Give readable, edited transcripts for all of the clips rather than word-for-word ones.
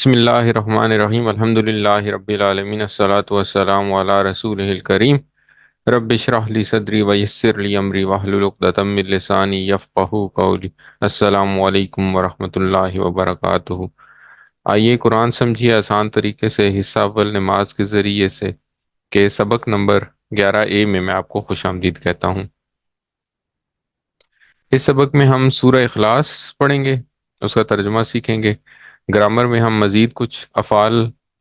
بسم اللہ الرحمن الرحیم الحمد للہ رب العالمین الصلاۃ والسلام علی رسول الکریم رب اشرح لی صدری ویسر لی امری واحلل عقدۃ من لسانی یفقہوا قولی۔ السلام علیکم ورحمۃ اللہ وبرکاتہ۔ آئیے قرآن سمجھیے آسان طریقے سے حصہ اول نماز کے ذریعے سے کہ سبق نمبر 11A میں آپ کو خوش آمدید کہتا ہوں۔ اس سبق میں ہم سورہ اخلاص پڑھیں گے، اس کا ترجمہ سیکھیں گے۔ گرامر میں ہم مزید کچھ افعال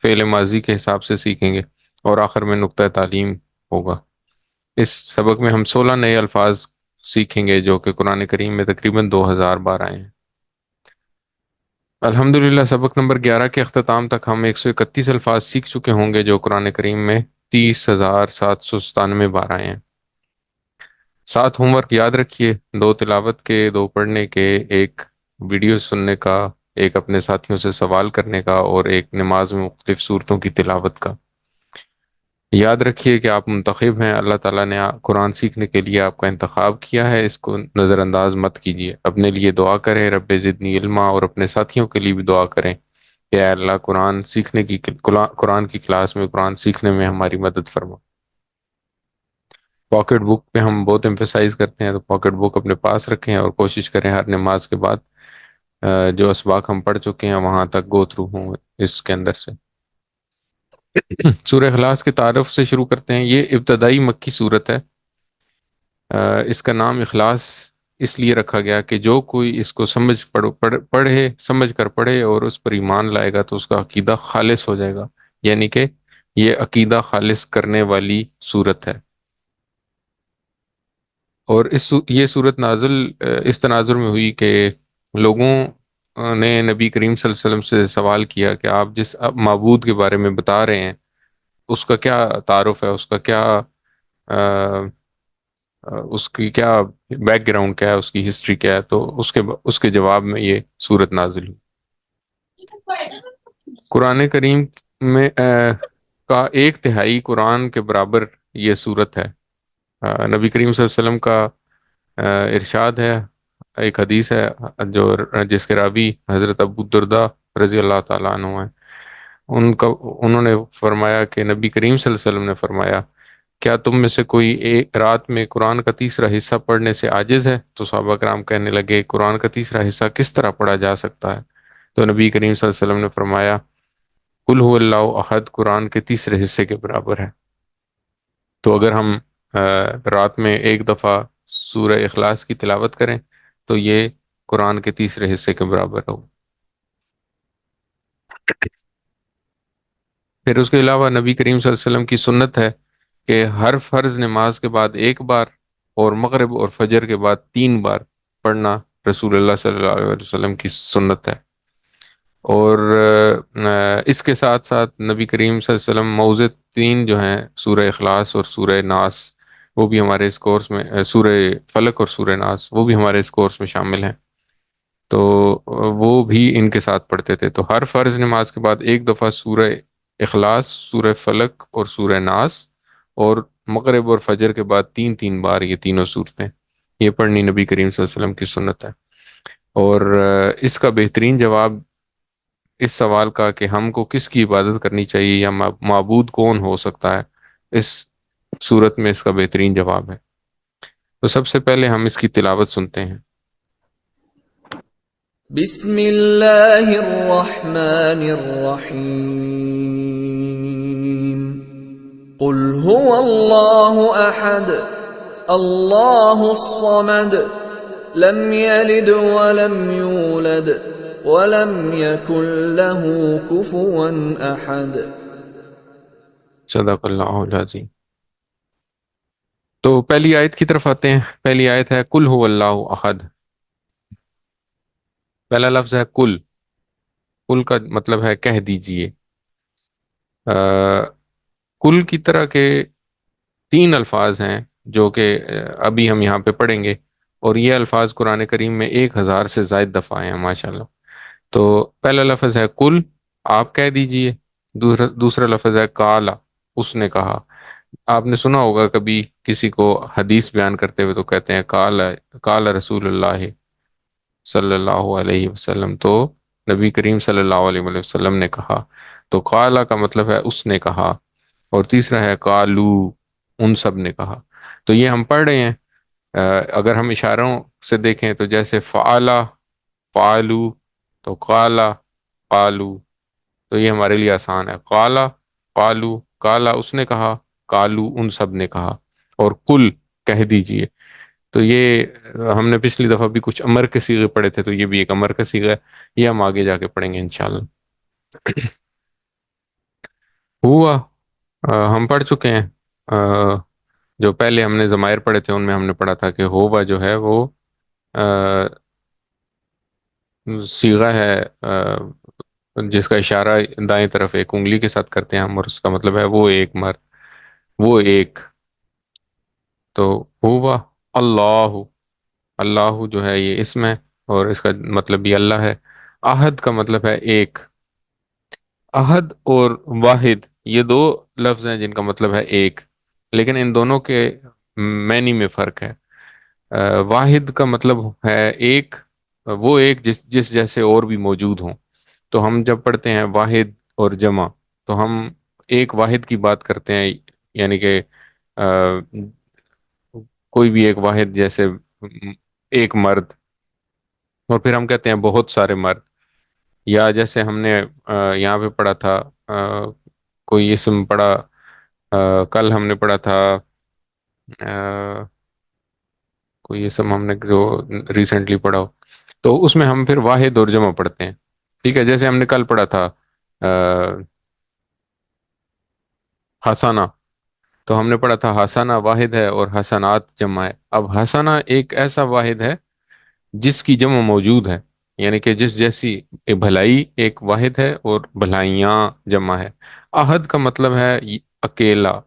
فعل ماضی کے حساب سے سیکھیں گے، اور آخر میں نقطہ تعلیم ہوگا۔ اس سبق میں ہم 16 نئے الفاظ سیکھیں گے جو کہ قرآن کریم میں تقریباً 2000 بار آئے ہیں۔ الحمدللہ سبق نمبر 11 کے اختتام تک ہم 131 الفاظ سیکھ چکے ہوں گے جو قرآن کریم میں 30,797 بار آئے ہیں۔ 7 ہوم ورک یاد رکھیے: 2 تلاوت کے، 2 پڑھنے کے، 1 ویڈیو سننے کا، 1 اپنے ساتھیوں سے سوال کرنے کا، اور 1 نماز میں مختلف صورتوں کی تلاوت کا۔ یاد رکھیے کہ آپ منتخب ہیں، اللہ تعالیٰ نے قرآن سیکھنے کے لیے آپ کا انتخاب کیا ہے، اس کو نظر انداز مت کیجیے۔ اپنے لیے دعا کریں رب زدنی علما، اور اپنے ساتھیوں کے لیے بھی دعا کریں کہ اے اللہ قرآن کی کلاس میں قرآن سیکھنے میں ہماری مدد فرما۔ پاکٹ بک پہ ہم بہت ایمفیسائز کرتے ہیں، تو پاکٹ بک اپنے پاس رکھیں اور کوشش کریں ہر نماز کے بعد جو اسباق ہم پڑھ چکے ہیں وہاں تک گو تھرو ہوں اس کے اندر سے۔ سورہ اخلاص کے تعارف سے شروع کرتے ہیں۔ یہ ابتدائی مکی صورت ہے۔ اس کا نام اخلاص اس لیے رکھا گیا کہ جو کوئی اس کو سمجھ کر پڑھے اور اس پر ایمان لائے گا تو اس کا عقیدہ خالص ہو جائے گا، یعنی کہ یہ عقیدہ خالص کرنے والی صورت ہے۔ اور یہ صورت نازل اس تناظر میں ہوئی کہ لوگوں نے نبی کریم صلی اللہ علیہ وسلم سے سوال کیا کہ آپ جس معبود کے بارے میں بتا رہے ہیں اس کا کیا تعارف ہے، اس کا کیا اس کی کیا بیک گراؤنڈ کیا ہے، اس کی ہسٹری کیا ہے۔ تو اس کے جواب میں یہ صورت نازل ہوئی۔ قرآن کریم میں کا 1/3 قرآن کے برابر یہ صورت ہے۔ نبی کریم صلی اللہ علیہ وسلم کا ارشاد ہے، ایک حدیث ہے جس کے راوی حضرت ابو الدرداء رضی اللہ تعالیٰ عنہ ہیں۔ انہوں نے فرمایا کہ نبی کریم صلی اللہ علیہ وسلم نے فرمایا، کیا تم میں سے کوئی ایک رات میں قرآن کا تیسرا حصہ پڑھنے سے عاجز ہے؟ تو صحابہ کرام کہنے لگے، قرآن کا تیسرا حصہ کس طرح پڑھا جا سکتا ہے؟ تو نبی کریم صلی اللہ علیہ وسلم نے فرمایا، قل هو اللہ احد قرآن کے تیسرے حصے کے برابر ہے۔ تو اگر ہم رات میں ایک دفعہ سورہ اخلاص کی تلاوت کریں تو یہ قرآن کے تیسرے حصے کے برابر ہو۔ پھر اس کے علاوہ نبی کریم صلی اللہ علیہ وسلم کی سنت ہے کہ ہر فرض نماز کے بعد 1 بار اور مغرب اور فجر کے بعد 3 بار پڑھنا رسول اللہ صلی اللہ علیہ وسلم کی سنت ہے۔ اور اس کے ساتھ ساتھ نبی کریم صلی اللہ علیہ وسلم موضع 3 جو ہیں سورہ اخلاص اور سورہ ناس، وہ بھی ہمارے اس کورس میں سورہ فلق اور سورہ ناس وہ بھی ہمارے اس کورس میں شامل ہیں، تو وہ بھی ان کے ساتھ پڑھتے تھے۔ تو ہر فرض نماز کے بعد 1 دفعہ سورہ اخلاص، سورہ فلق اور سورہ ناس، اور مغرب اور فجر کے بعد 3 بار یہ تینوں صورتیں یہ پڑھنی نبی کریم صلی اللہ علیہ وسلم کی سنت ہے۔ اور اس کا بہترین جواب اس سوال کا کہ ہم کو کس کی عبادت کرنی چاہیے یا معبود کون ہو سکتا ہے، اس صورت میں اس کا بہترین جواب ہے۔ تو سب سے پہلے ہم اس کی تلاوت سنتے ہیں۔ بسم اللہ الرحمن الرحیم، قل هو اللہ احد اللہ الصمد لم یلد ولم یولد ولم یکن له کفوا احد۔ صدق اللہ العظیم۔ تو پہلی آیت کی طرف آتے ہیں۔ پہلی آیت ہے قل هو اللہ احد۔ پہلا لفظ ہے قل۔ قل کا مطلب ہے کہہ دیجئے۔ قل کی طرح کے 3 الفاظ ہیں جو کہ ابھی ہم یہاں پہ پڑھیں گے، اور یہ الفاظ قرآن کریم میں 1000 سے زائد دفعہ ہیں ماشاءاللہ۔ تو پہلا لفظ ہے قل، آپ کہہ دیجئے۔ دوسرا لفظ ہے قال، اس نے کہا۔ آپ نے سنا ہوگا کبھی کسی کو حدیث بیان کرتے ہوئے تو کہتے ہیں قال رسول اللہ صلی اللہ علیہ وسلم۔ تو نبی کریم صلی اللہ علیہ وسلم نے کہا، تو قالا کا مطلب ہے اس نے کہا، اور تیسرا ہے قالو، ان سب نے کہا۔ تو یہ ہم پڑھ رہے ہیں، اگر ہم اشاروں سے دیکھیں تو جیسے فعلا، فعلو، تو قالا، قالو، تو یہ ہمارے لیے آسان ہے، قالا، قالو، قالا اس نے کہا، قالو ان سب نے کہا، اور کل کہہ دیجئے۔ تو یہ ہم نے پچھلی دفعہ بھی کچھ امر کے صیغے پڑھے تھے، تو یہ بھی ایک امر کا صیغہ ہے، یہ ہم آگے جا کے پڑھیں گے انشاءاللہ۔ ہوا، ہم پڑھ چکے ہیں، جو پہلے ہم نے ضمائر پڑھے تھے ان میں ہم نے پڑھا تھا کہ ہووا جو ہے وہ صیغہ ہے جس کا اشارہ دائیں طرف ایک انگلی کے ساتھ کرتے ہیں ہم، اور اس کا مطلب ہے وہ ایک مرد، وہ ایک۔ تو ہوا اللہ، اللہ جو ہے یہ اسم ہے، اور اس کا مطلب بھی اللہ ہے۔ احد کا مطلب ہے ایک۔ احد اور واحد یہ دو لفظ ہیں جن کا مطلب ہے ایک، لیکن ان دونوں کے معنی میں فرق ہے۔ واحد کا مطلب ہے ایک، وہ ایک جس جیسے اور بھی موجود ہوں۔ تو ہم جب پڑھتے ہیں واحد اور جمع، تو ہم ایک واحد کی بات کرتے ہیں، یعنی کہ آ، کوئی بھی ایک واحد، جیسے ایک مرد، اور پھر ہم کہتے ہیں بہت سارے مرد، یا جیسے ہم نے یہاں پہ پڑھا تھا، کوئی اسم پڑھا، کل ہم نے پڑھا تھا، آ، کوئی اسم ہم نے جو ریسنٹلی پڑھا ہو، تو اس میں ہم پھر واحد اور جمع پڑھتے ہیں، ٹھیک ہے؟ جیسے ہم نے کل پڑھا تھا حسانہ، تو ہم نے پڑھا تھا حسانہ واحد ہے اور حسنات جمع ہے۔ اب حسانہ ایک ایسا واحد ہے جس کی جمع موجود ہے، یعنی کہ جس جیسی بھلائی ایک واحد ہے اور بھلائیاں جمع ہے۔ احد کا مطلب ہے اکیلا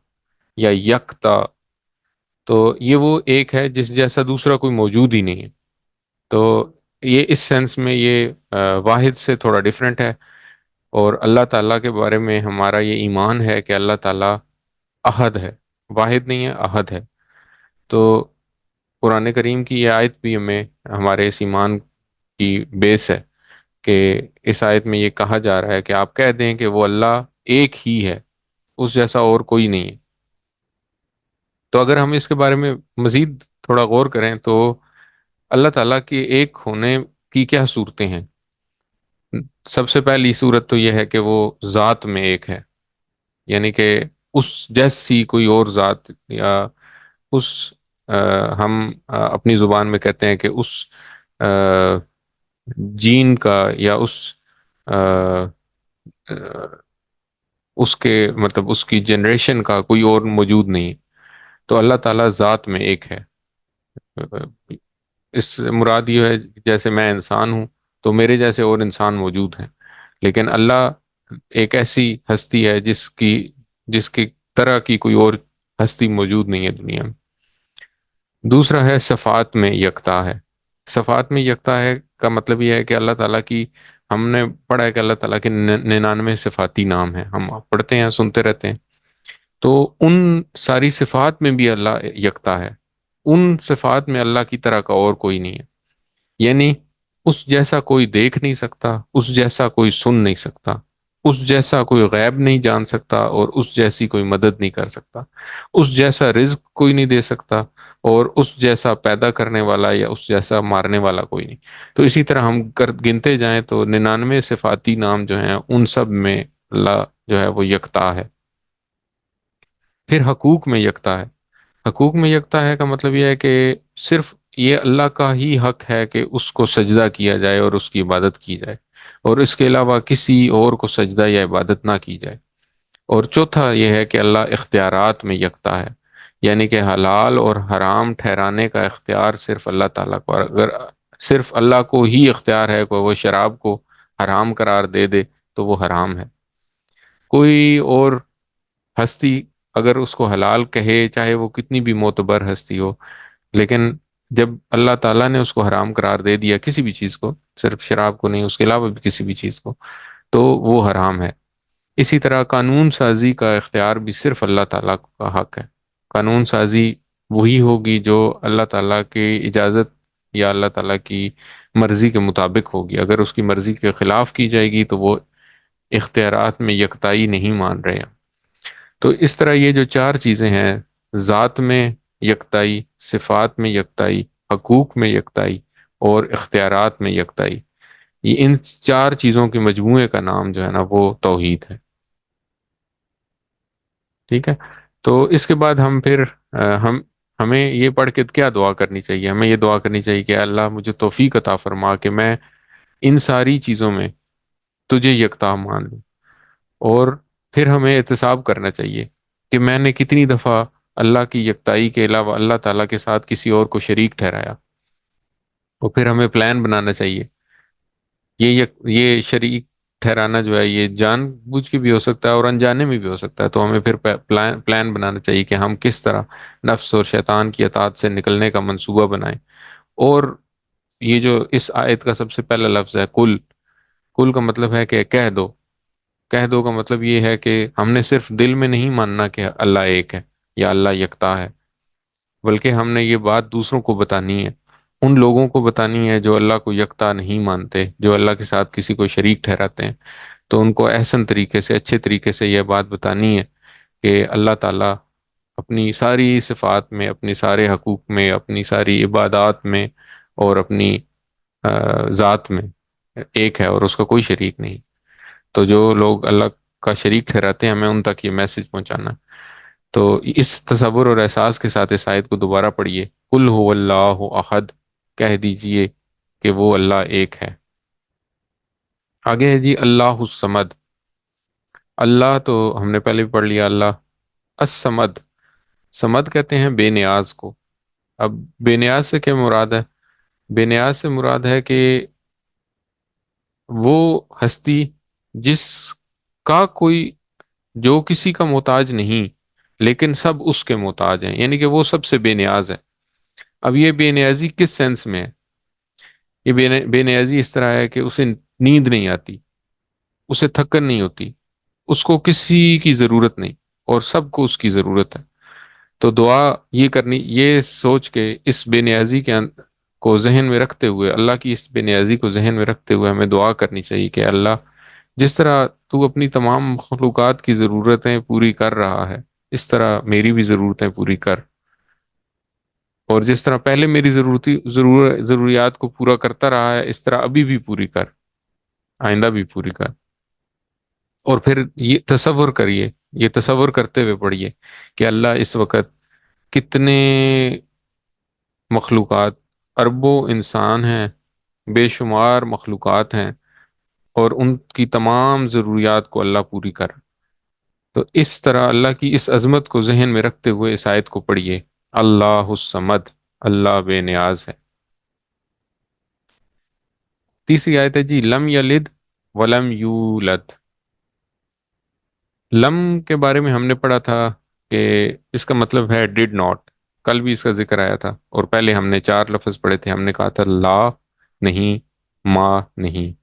یا یکتا، تو یہ وہ ایک ہے جس جیسا دوسرا کوئی موجود ہی نہیں ہے۔ تو یہ اس سینس میں یہ واحد سے تھوڑا ڈیفرنٹ ہے، اور اللہ تعالیٰ کے بارے میں ہمارا یہ ایمان ہے کہ اللہ تعالیٰ احد ہے، واحد نہیں ہے، احد ہے۔ تو قرآن کریم کی یہ آیت بھی ہمیں ہمارے اس ایمان کی بیس ہے، کہ اس آیت میں یہ کہا جا رہا ہے کہ آپ کہہ دیں کہ وہ اللہ ایک ہی ہے، اس جیسا اور کوئی نہیں ہے۔ تو اگر ہم اس کے بارے میں مزید تھوڑا غور کریں تو اللہ تعالیٰ کے ایک ہونے کی کیا صورتیں ہیں؟ سب سے پہلی صورت تو یہ ہے کہ وہ ذات میں ایک ہے، یعنی کہ اس جیسی کوئی اور ذات، یا اس ہم اپنی زبان میں کہتے ہیں کہ اس آ، جین کا، یا آ، اس کے مطلب اس کی جنریشن کا کوئی اور موجود نہیں۔ تو اللہ تعالیٰ ذات میں ایک ہے۔ اس سے مراد یہ ہے جیسے میں انسان ہوں تو میرے جیسے اور انسان موجود ہیں، لیکن اللہ ایک ایسی ہستی ہے جس کی طرح کی کوئی اور ہستی موجود نہیں ہے دنیا میں۔ دوسرا ہے صفات میں یکتا ہے۔ صفات میں یکتا ہے کا مطلب یہ ہے کہ اللہ تعالیٰ کی، ہم نے پڑھا ہے کہ اللہ تعالیٰ کے 99 صفاتی نام ہیں، ہم پڑھتے ہیں سنتے رہتے ہیں، تو ان ساری صفات میں بھی اللہ یکتا ہے۔ ان صفات میں اللہ کی طرح کا اور کوئی نہیں ہے، یعنی اس جیسا کوئی دیکھ نہیں سکتا، اس جیسا کوئی سن نہیں سکتا، اس جیسا کوئی غیب نہیں جان سکتا، اور اس جیسی کوئی مدد نہیں کر سکتا، اس جیسا رزق کوئی نہیں دے سکتا، اور اس جیسا پیدا کرنے والا یا اس جیسا مارنے والا کوئی نہیں۔ تو اسی طرح ہم گنتے جائیں تو 99 صفاتی نام جو ہیں ان سب میں اللہ جو ہے وہ یکتا ہے۔ پھر حقوق میں یکتا ہے۔ حقوق میں یکتا ہے کا مطلب یہ ہے کہ صرف یہ اللہ کا ہی حق ہے کہ اس کو سجدہ کیا جائے اور اس کی عبادت کی جائے، اور اس کے علاوہ کسی اور کو سجدہ یا عبادت نہ کی جائے۔ اور چوتھا یہ ہے کہ اللہ اختیارات میں یکتا ہے، یعنی کہ حلال اور حرام ٹھہرانے کا اختیار صرف اللہ تعالیٰ کو، اور اگر صرف اللہ کو ہی اختیار ہے کہ وہ شراب کو حرام قرار دے دے تو وہ حرام ہے۔ کوئی اور ہستی اگر اس کو حلال کہے، چاہے وہ کتنی بھی معتبر ہستی ہو، لیکن جب اللہ تعالیٰ نے اس کو حرام قرار دے دیا کسی بھی چیز کو، صرف شراب کو نہیں، اس کے علاوہ بھی کسی بھی چیز کو، تو وہ حرام ہے۔ اسی طرح قانون سازی کا اختیار بھی صرف اللہ تعالیٰ کا حق ہے۔ قانون سازی وہی ہوگی جو اللہ تعالیٰ کی اجازت یا اللہ تعالیٰ کی مرضی کے مطابق ہوگی. اگر اس کی مرضی کے خلاف کی جائے گی تو وہ اختیارات میں یکتائی نہیں مان رہے ہیں. تو اس طرح یہ جو چار چیزیں ہیں، ذات میں یکتائی، صفات میں یکتائی، حقوق میں یکتائی، اور اختیارات میں یکتائی، یہ ان چار چیزوں کے مجموعے کا نام جو ہے نا وہ توحید ہے. ٹھیک ہے. تو اس کے بعد ہم پھر ہمیں یہ پڑھ کے کیا دعا کرنی چاہیے؟ ہمیں یہ دعا کرنی چاہیے کہ اللہ مجھے توفیق عطا فرما کہ میں ان ساری چیزوں میں تجھے یکتا مان لوں. اور پھر ہمیں احتساب کرنا چاہیے کہ میں نے کتنی دفعہ اللہ کی یکتائی کے علاوہ اللہ تعالیٰ کے ساتھ کسی اور کو شریک ٹھہرایا. اور پھر ہمیں پلان بنانا چاہیے. یہ شریک ٹھہرانا جو ہے یہ جان بوجھ کے بھی ہو سکتا ہے اور انجانے میں بھی ہو سکتا ہے. تو ہمیں پھر پلان بنانا چاہیے کہ ہم کس طرح نفس اور شیطان کی اطاعت سے نکلنے کا منصوبہ بنائیں. اور یہ جو اس آیت کا سب سے پہلا لفظ ہے کل، کل کا مطلب ہے کہ کہہ دو. کہہ دو کا مطلب یہ ہے کہ ہم نے صرف دل میں نہیں ماننا کہ اللہ ایک ہے یا اللہ یکتا ہے، بلکہ ہم نے یہ بات دوسروں کو بتانی ہے. ان لوگوں کو بتانی ہے جو اللہ کو یکتا نہیں مانتے، جو اللہ کے ساتھ کسی کو شریک ٹھہراتے ہیں. تو ان کو احسن طریقے سے، اچھے طریقے سے یہ بات بتانی ہے کہ اللہ تعالیٰ اپنی ساری صفات میں، اپنی سارے حقوق میں، اپنی ساری عبادات میں اور اپنی ذات میں ایک ہے اور اس کا کوئی شریک نہیں. تو جو لوگ اللہ کا شریک ٹھہراتے ہیں ہمیں ان تک یہ میسج پہنچانا ہے. تو اس تصور اور احساس کے ساتھ اس آیت کو دوبارہ پڑھیے. قل هو اللہ احد، کہہ دیجئے کہ وہ اللہ ایک ہے. آگے ہے جی اللہ الصمد. اللہ تو ہم نے پہلے بھی پڑھ لیا. اللہ الصمد، صمد کہتے ہیں بے نیاز کو. اب بے نیاز سے کیا مراد ہے؟ بے نیاز سے مراد ہے کہ وہ ہستی جس کا کوئی، جو کسی کا محتاج نہیں لیکن سب اس کے محتاج ہیں، یعنی کہ وہ سب سے بے نیاز ہے. اب یہ بے نیازی کس سینس میں ہے؟ یہ بے نیازی اس طرح ہے کہ اسے نیند نہیں آتی، اسے تھکن نہیں ہوتی، اس کو کسی کی ضرورت نہیں اور سب کو اس کی ضرورت ہے. تو دعا یہ کرنی، یہ سوچ کے اس بے نیازی کو ذہن میں رکھتے ہوئے، اللہ کی اس بے نیازی کو ذہن میں رکھتے ہوئے ہمیں دعا کرنی چاہیے کہ اللہ جس طرح تو اپنی تمام مخلوقات کی ضرورتیں پوری کر رہا ہے، اس طرح میری بھی ضرورتیں پوری کر. اور جس طرح پہلے میری ضروریات کو پورا کرتا رہا ہے، اس طرح ابھی بھی پوری کر، آئندہ بھی پوری کر. اور پھر یہ تصور کریے، یہ تصور کرتے ہوئے پڑھیے کہ اللہ اس وقت کتنے مخلوقات، اربوں انسان ہیں، بے شمار مخلوقات ہیں، اور ان کی تمام ضروریات کو اللہ پوری کر. تو اس طرح اللہ کی اس عظمت کو ذہن میں رکھتے ہوئے اس آیت کو پڑھیے. اللہ الصمد، اللہ بے نیاز ہے. تیسری آیت ہے جی لم یلد ولم یولد. لم کے بارے میں ہم نے پڑھا تھا کہ اس کا مطلب ہے ڈڈ ناٹ. کل بھی اس کا ذکر آیا تھا، اور پہلے ہم نے چار لفظ پڑھے تھے. ہم نے کہا تھا لا نہیں، ما نہیں.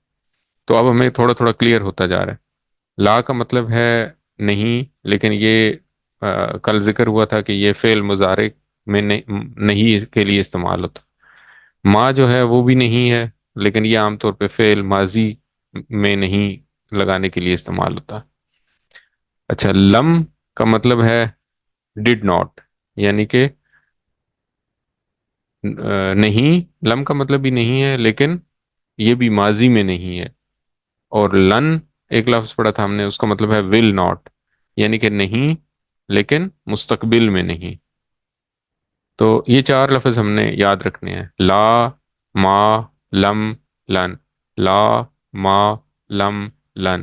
تو اب ہمیں تھوڑا تھوڑا کلیئر ہوتا جا رہا ہے. لا کا مطلب ہے نہیں، لیکن یہ کل ذکر ہوا تھا کہ یہ فعل مضارع میں نہیں کے لیے استعمال ہوتا. ما جو ہے وہ بھی نہیں ہے، لیکن یہ عام طور پہ فعل ماضی میں نہیں لگانے کے لیے استعمال ہوتا. اچھا، لم کا مطلب ہے ڈڈ ناٹ، یعنی کہ نہیں. لم کا مطلب بھی نہیں ہے، لیکن یہ بھی ماضی میں نہیں ہے. اور لن ایک لفظ پڑھا تھا ہم نے، اس کا مطلب ہے ول ناٹ، یعنی کہ نہیں لیکن مستقبل میں نہیں. تو یہ چار لفظ ہم نے یاد رکھنے ہیں: لا، ما، لم، لن. لا، ما، لم، لن.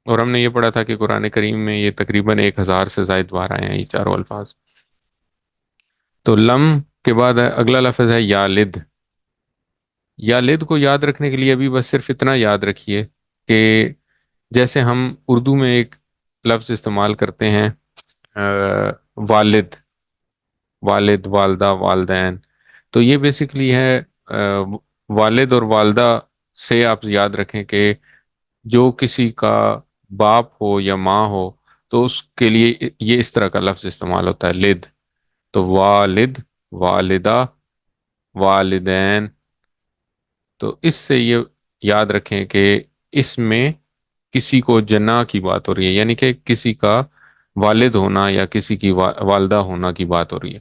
اور ہم نے یہ پڑھا تھا کہ قرآن کریم میں یہ تقریباً 1000 سے زائد بار آئے ہیں یہ چاروں الفاظ. تو لم کے بعد اگلا لفظ ہے یا لد. یا لد کو یاد رکھنے کے لیے ابھی بس صرف اتنا یاد رکھیے کہ جیسے ہم اردو میں ایک لفظ استعمال کرتے ہیں والد، والد، والدہ، والدین. تو یہ بیسیکلی ہے والد اور والدہ سے آپ یاد رکھیں کہ جو کسی کا باپ ہو یا ماں ہو تو اس کے لیے یہ اس طرح کا لفظ استعمال ہوتا ہے لد. تو والد، والدہ، والدین. تو اس سے یہ یاد رکھیں کہ اس میں کسی کو جنا کی بات ہو رہی ہے، یعنی کہ کسی کا والد ہونا یا کسی کی والدہ ہونا کی بات ہو رہی ہے۔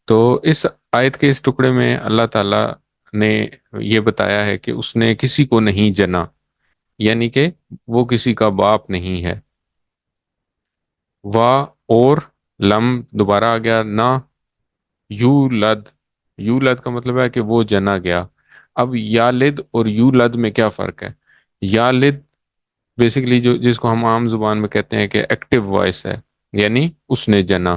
تو اس آیت کے اس ٹکڑے میں اللہ تعالیٰ نے یہ بتایا ہے کہ اس نے کسی کو نہیں جنا، یعنی کہ وہ کسی کا باپ نہیں ہے۔ وا اور لم دوبارہ آ گیا، نہ یولد، یولد کا مطلب ہے کہ وہ جنا گیا۔ اب یالد اور یولد میں کیا فرق ہے؟ یالد بیسیکلی جو جس کو ہم عام زبان میں کہتے ہیں کہ ایکٹیو وائس ہے، یعنی اس نے جنا،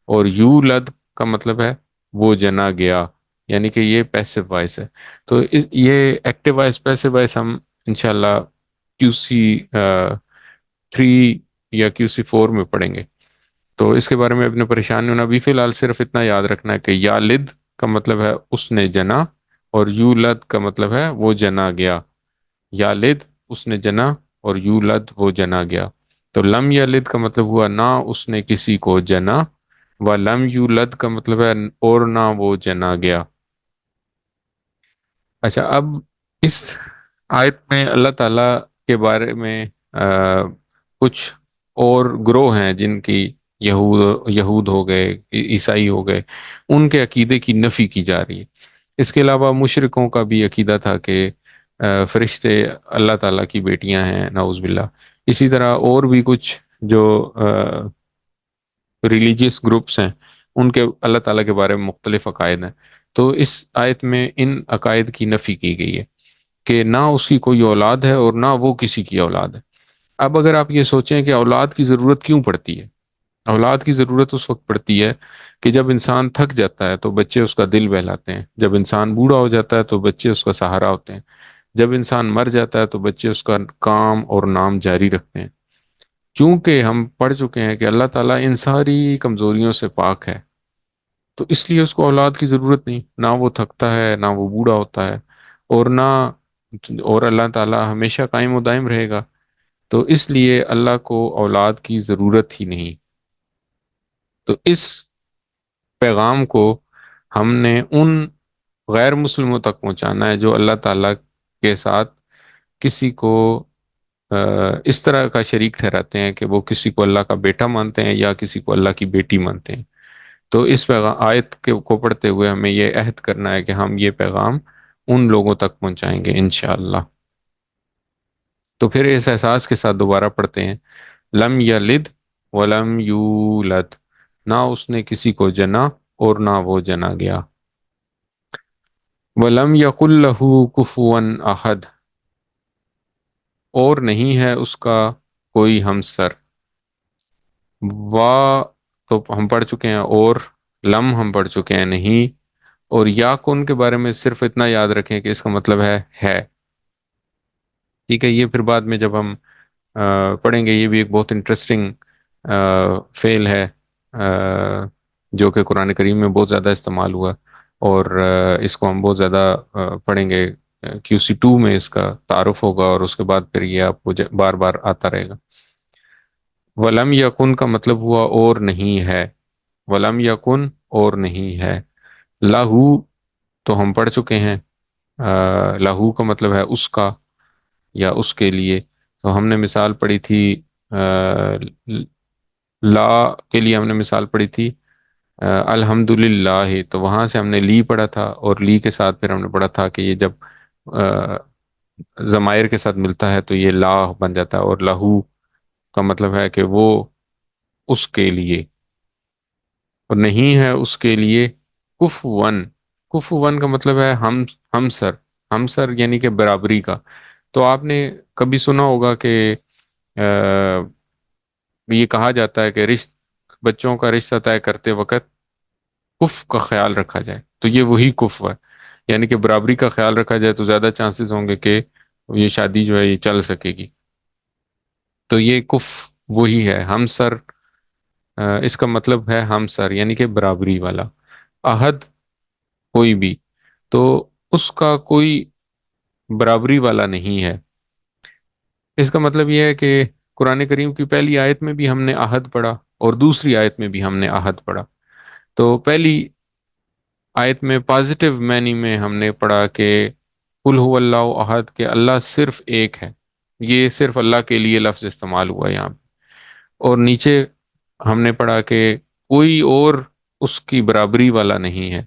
اور یولد کا مطلب ہے وہ جنا گیا، یعنی کہ یہ پیسو وائس ہے۔ تو یہ ایکٹیو وائس پیسو وائس ہم انشاءاللہ کیو سی 3 یا کیو سی 4 میں پڑھیں گے، تو اس کے بارے میں اپنے پریشان نہیں ہونا۔ ابھی فی الحال صرف اتنا یاد رکھنا ہے کہ یالد کا مطلب ہے اس نے جنا، اور یولد کا مطلب ہے وہ جنا گیا۔ یالد اس نے جنا، اور یولد وہ جنا گیا۔ تو لم یلد کا مطلب ہوا نہ اس نے کسی کو جنا، و لم یولد کا مطلب ہے اور نہ وہ جنا گیا۔ اچھا، اب اس آیت میں اللہ تعالیٰ کے بارے میں کچھ اور گروہ ہیں جن کی یہود ہو گئے، عیسائی ہو گئے، ان کے عقیدے کی نفی کی جا رہی ہے۔ اس کے علاوہ مشرکوں کا بھی عقیدہ تھا کہ فرشتے اللہ تعالیٰ کی بیٹیاں ہیں، نعوذ باللہ۔ اسی طرح اور بھی کچھ جو ریلیجیس گروپس ہیں، ان کے اللہ تعالیٰ کے بارے میں مختلف عقائد ہیں۔ تو اس آیت میں ان عقائد کی نفی کی گئی ہے کہ نہ اس کی کوئی اولاد ہے اور نہ وہ کسی کی اولاد ہے۔ اب اگر آپ یہ سوچیں کہ اولاد کی ضرورت کیوں پڑتی ہے، اولاد کی ضرورت اس وقت پڑتی ہے کہ جب انسان تھک جاتا ہے تو بچے اس کا دل بہلاتے ہیں، جب انسان بوڑھا ہو جاتا ہے تو بچے اس کا سہارا ہوتے ہیں، جب انسان مر جاتا ہے تو بچے اس کا کام اور نام جاری رکھتے ہیں۔ چونکہ ہم پڑھ چکے ہیں کہ اللہ تعالیٰ ان ساری کمزوریوں سے پاک ہے، تو اس لیے اس کو اولاد کی ضرورت نہیں، نہ وہ تھکتا ہے نہ وہ بوڑھا ہوتا ہے، اور نہ اور اللہ تعالیٰ ہمیشہ قائم و دائم رہے گا، تو اس لیے اللہ کو اولاد کی ضرورت ہی نہیں۔ تو اس پیغام کو ہم نے ان غیر مسلموں تک پہنچانا ہے جو اللہ تعالیٰ کے ساتھ کسی کو اس طرح کا شریک ٹھہراتے ہیں کہ وہ کسی کو اللہ کا بیٹا مانتے ہیں یا کسی کو اللہ کی بیٹی مانتے ہیں۔ تو اس پیغام آیت کو پڑھتے ہوئے ہمیں یہ عہد کرنا ہے کہ ہم یہ پیغام ان لوگوں تک پہنچائیں گے انشاءاللہ۔ تو پھر اس احساس کے ساتھ دوبارہ پڑھتے ہیں، لم یلد ولم یولد، نہ اس نے کسی کو جنا اور نہ وہ جنا گیا۔ ولم یقل لہ کفوا احد، اور نہیں ہے اس کا کوئی ہمسر۔ وا تو ہم پڑھ چکے ہیں، اور لم ہم پڑھ چکے ہیں نہیں، اور یا کن کے بارے میں صرف اتنا یاد رکھیں کہ اس کا مطلب ہے۔ ٹھیک ہے، یہ پھر بعد میں جب ہم پڑھیں گے، یہ بھی ایک بہت انٹرسٹنگ فعل ہے جو کہ قرآن کریم میں بہت زیادہ استعمال ہوا، اور اس کو ہم بہت زیادہ پڑھیں گے۔ کیو سی 2 میں اس کا تعارف ہوگا، اور اس کے بعد پھر یہ آپ کو بار بار آتا رہے گا۔ ولم یکن کا مطلب ہوا اور نہیں ہے، ولم یکن اور نہیں ہے۔ لہو تو ہم پڑھ چکے ہیں، لہو کا مطلب ہے اس کا یا اس کے لیے۔ تو ہم نے مثال پڑھی تھی لا کے لیے، ہم نے مثال پڑھی تھی الحمدللہ، تو وہاں سے ہم نے لی پڑھا تھا، اور لی کے ساتھ پھر ہم نے پڑھا تھا کہ یہ جب ضمائر کے ساتھ ملتا ہے تو یہ لا بن جاتا ہے، اور لہو کا مطلب ہے کہ وہ اس کے لیے، اور نہیں ہے اس کے لیے کفون۔ کفون کا مطلب ہے ہمسر، ہمسر یعنی کہ برابری کا۔ تو آپ نے کبھی سنا ہوگا کہ یہ کہا جاتا ہے کہ بچوں کا رشتہ طے کرتے وقت کف کا خیال رکھا جائے، تو یہ وہی کف ہے، یعنی کہ برابری کا خیال رکھا جائے تو زیادہ چانسز ہوں گے کہ یہ شادی جو ہے یہ چل سکے گی۔ تو یہ کف وہی ہے، ہمسر اس کا مطلب ہے ہمسر یعنی کہ برابری والا۔ عہد کوئی بھی، تو اس کا کوئی برابری والا نہیں ہے۔ اس کا مطلب یہ ہے کہ قرآن کریم کی پہلی آیت میں بھی ہم نے عہد پڑھا، اور دوسری آیت میں بھی ہم نے عہد پڑھا۔ تو پہلی آیت میں پازیٹیو معنی میں ہم نے پڑھا کہ قل هو اللہ احد کہ اللہ صرف ایک ہے، یہ صرف اللہ کے لیے لفظ استعمال ہوا ہے یہاں پہ۔ اور نیچے ہم نے پڑھا کہ کوئی اور اس کی برابری والا نہیں ہے،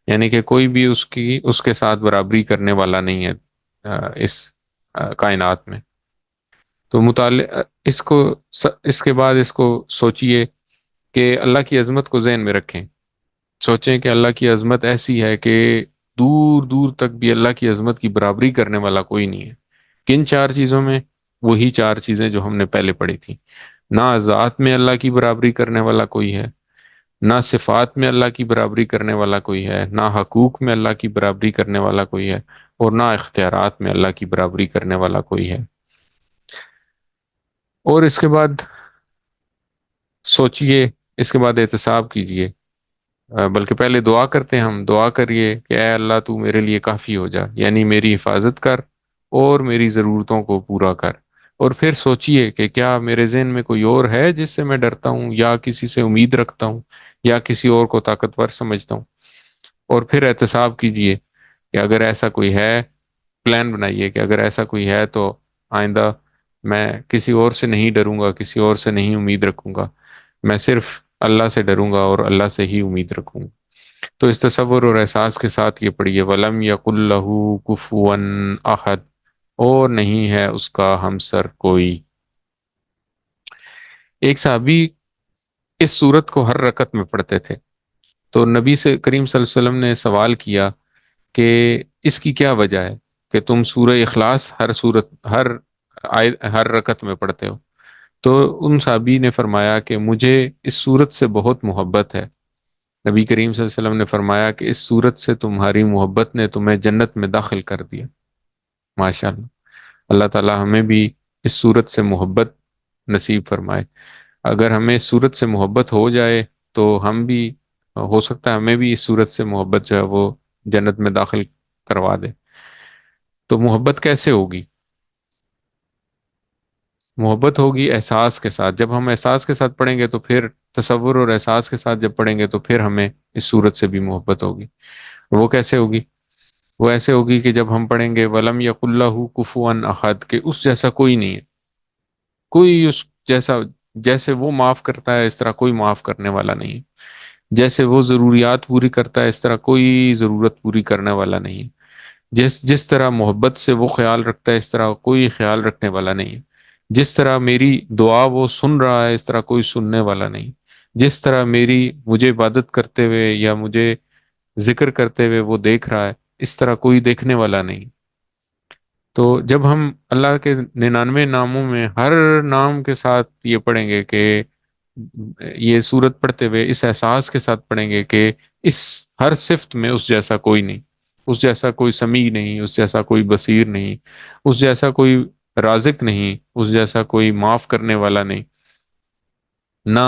یعنی کہ کوئی بھی اس کے ساتھ برابری کرنے والا نہیں ہے اس کائنات میں۔ تو اس کے بعد اس کو سوچئے کہ اللہ کی عظمت کو ذہن میں رکھیں، سوچیں کہ اللہ کی عظمت ایسی ہے کہ دور دور تک بھی اللہ کی عظمت کی برابری کرنے والا کوئی نہیں ہے۔ کن چار چیزوں میں؟ وہی چار چیزیں جو ہم نے پہلے پڑھی تھی۔ نہ ذات میں اللہ کی برابری کرنے والا کوئی ہے، نہ صفات میں اللہ کی برابری کرنے والا کوئی ہے، نہ حقوق میں اللہ کی برابری کرنے والا کوئی ہے، اور نہ اختیارات میں اللہ کی برابری کرنے والا کوئی ہے۔ اور اس کے بعد سوچئے، اس کے بعد احتساب کیجئے، بلکہ پہلے دعا کرتے ہیں، ہم دعا کریے کہ اے اللہ تو میرے لیے کافی ہو جا، یعنی میری حفاظت کر اور میری ضرورتوں کو پورا کر۔ اور پھر سوچئے کہ کیا میرے ذہن میں کوئی اور ہے جس سے میں ڈرتا ہوں، یا کسی سے امید رکھتا ہوں، یا کسی اور کو طاقتور سمجھتا ہوں۔ اور پھر احتساب کیجئے کہ اگر ایسا کوئی ہے، پلان بنائیے کہ اگر ایسا کوئی ہے تو آئندہ میں کسی اور سے نہیں ڈروں گا، کسی اور سے نہیں امید رکھوں گا، میں صرف اللہ سے ڈروں گا اور اللہ سے ہی امید رکھوں گا۔ تو اس تصور اور احساس کے ساتھ یہ پڑھیے، وَلَمْ يَقُلْ لَهُ كُفُوًا أَحَدٌ، اور نہیں ہے اس کا ہمسر کوئی۔ ایک صحابی اس سورت کو ہر رکعت میں پڑھتے تھے، تو نبی سے کریم صلی اللہ علیہ وسلم نے سوال کیا کہ اس کی کیا وجہ ہے کہ تم سورہ اخلاص ہر رکعت میں پڑھتے ہو؟ تو ان صحابی نے فرمایا کہ مجھے اس سورت سے بہت محبت ہے۔ نبی کریم صلی اللہ علیہ وسلم نے فرمایا کہ اس سورت سے تمہاری محبت نے تمہیں جنت میں داخل کر دیا۔ ماشاءاللہ، اللہ تعالی ہمیں بھی اس سورت سے محبت نصیب فرمائے۔ اگر ہمیں اس سورت سے محبت ہو جائے تو ہم بھی، ہو سکتا ہے ہمیں بھی اس سورت سے محبت جو ہے وہ جنت میں داخل کروا دے۔ تو محبت کیسے ہوگی؟ محبت ہوگی احساس کے ساتھ۔ جب ہم احساس کے ساتھ پڑھیں گے تو پھر تصور اور احساس کے ساتھ جب پڑھیں گے تو پھر ہمیں اس صورت سے بھی محبت ہوگی۔ وہ کیسے ہوگی؟ وہ ایسے ہوگی کہ جب ہم پڑھیں گے وَلَمْ يَقُلْ لَهُ كُفُوًا أَحَدٌ کہ اس جیسا کوئی نہیں ہے، کوئی اس جیسا، جیسے وہ معاف کرتا ہے اس طرح کوئی معاف کرنے والا نہیں ہے، جیسے وہ ضروریات پوری کرتا ہے اس طرح کوئی ضرورت پوری کرنے والا نہیں ہے، جس طرح محبت سے وہ خیال رکھتا ہے اس طرح کوئی خیال رکھنے والا نہیں ہے، جس طرح میری دعا وہ سن رہا ہے اس طرح کوئی سننے والا نہیں، جس طرح مجھے عبادت کرتے ہوئے یا مجھے ذکر کرتے ہوئے وہ دیکھ رہا ہے اس طرح کوئی دیکھنے والا نہیں۔ تو جب ہم اللہ کے 99 ناموں میں ہر نام کے ساتھ یہ پڑھیں گے کہ یہ سورت پڑھتے ہوئے اس احساس کے ساتھ پڑھیں گے کہ اس ہر صفت میں اس جیسا کوئی نہیں، اس جیسا کوئی سمیع نہیں، اس جیسا کوئی بصیر نہیں، اس جیسا کوئی رازق نہیں، اس جیسا کوئی معاف کرنے والا نہیں، نہ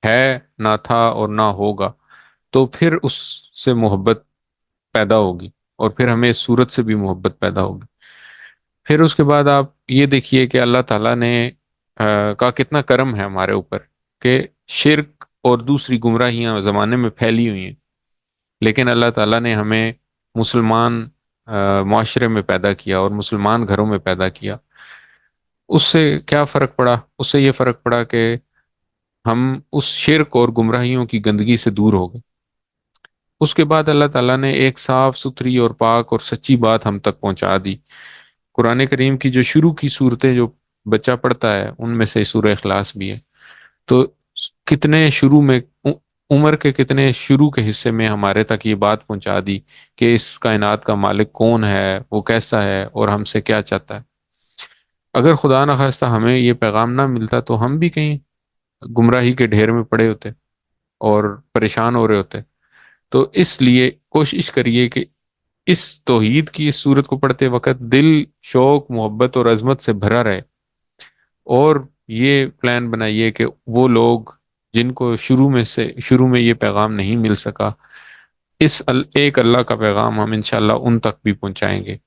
ہے، نہ تھا اور نہ ہوگا، تو پھر اس سے محبت پیدا ہوگی اور پھر ہمیں اس صورت سے بھی محبت پیدا ہوگی۔ پھر اس کے بعد آپ یہ دیکھیے کہ اللہ تعالیٰ نے کا کتنا کرم ہے ہمارے اوپر کہ شرک اور دوسری گمراہیاں زمانے میں پھیلی ہوئی ہیں، لیکن اللہ تعالیٰ نے ہمیں مسلمان معاشرے میں پیدا کیا اور مسلمان گھروں میں پیدا کیا۔ اس سے کیا فرق پڑا؟ اس سے یہ فرق پڑا کہ ہم اس شرک اور گمراہیوں کی گندگی سے دور ہو گئے۔ اس کے بعد اللہ تعالیٰ نے ایک صاف ستھری اور پاک اور سچی بات ہم تک پہنچا دی۔ قرآن کریم کی جو شروع کی صورتیں جو بچہ پڑھتا ہے ان میں سے سورہ اخلاص بھی ہے۔ تو کتنے شروع میں، عمر کے کتنے شروع کے حصے میں ہمارے تک یہ بات پہنچا دی کہ اس کائنات کا مالک کون ہے، وہ کیسا ہے اور ہم سے کیا چاہتا ہے۔ اگر خدا نخواستہ ہمیں یہ پیغام نہ ملتا تو ہم بھی کہیں گمراہی کے ڈھیر میں پڑے ہوتے اور پریشان ہو رہے ہوتے۔ تو اس لیے کوشش کریے کہ اس توحید کی اس صورت کو پڑھتے وقت دل شوق، محبت اور عظمت سے بھرا رہے، اور یہ پلان بنائیے کہ وہ لوگ جن کو شروع میں یہ پیغام نہیں مل سکا، اس ایک اللہ کا پیغام ہم انشاءاللہ ان تک بھی پہنچائیں گے،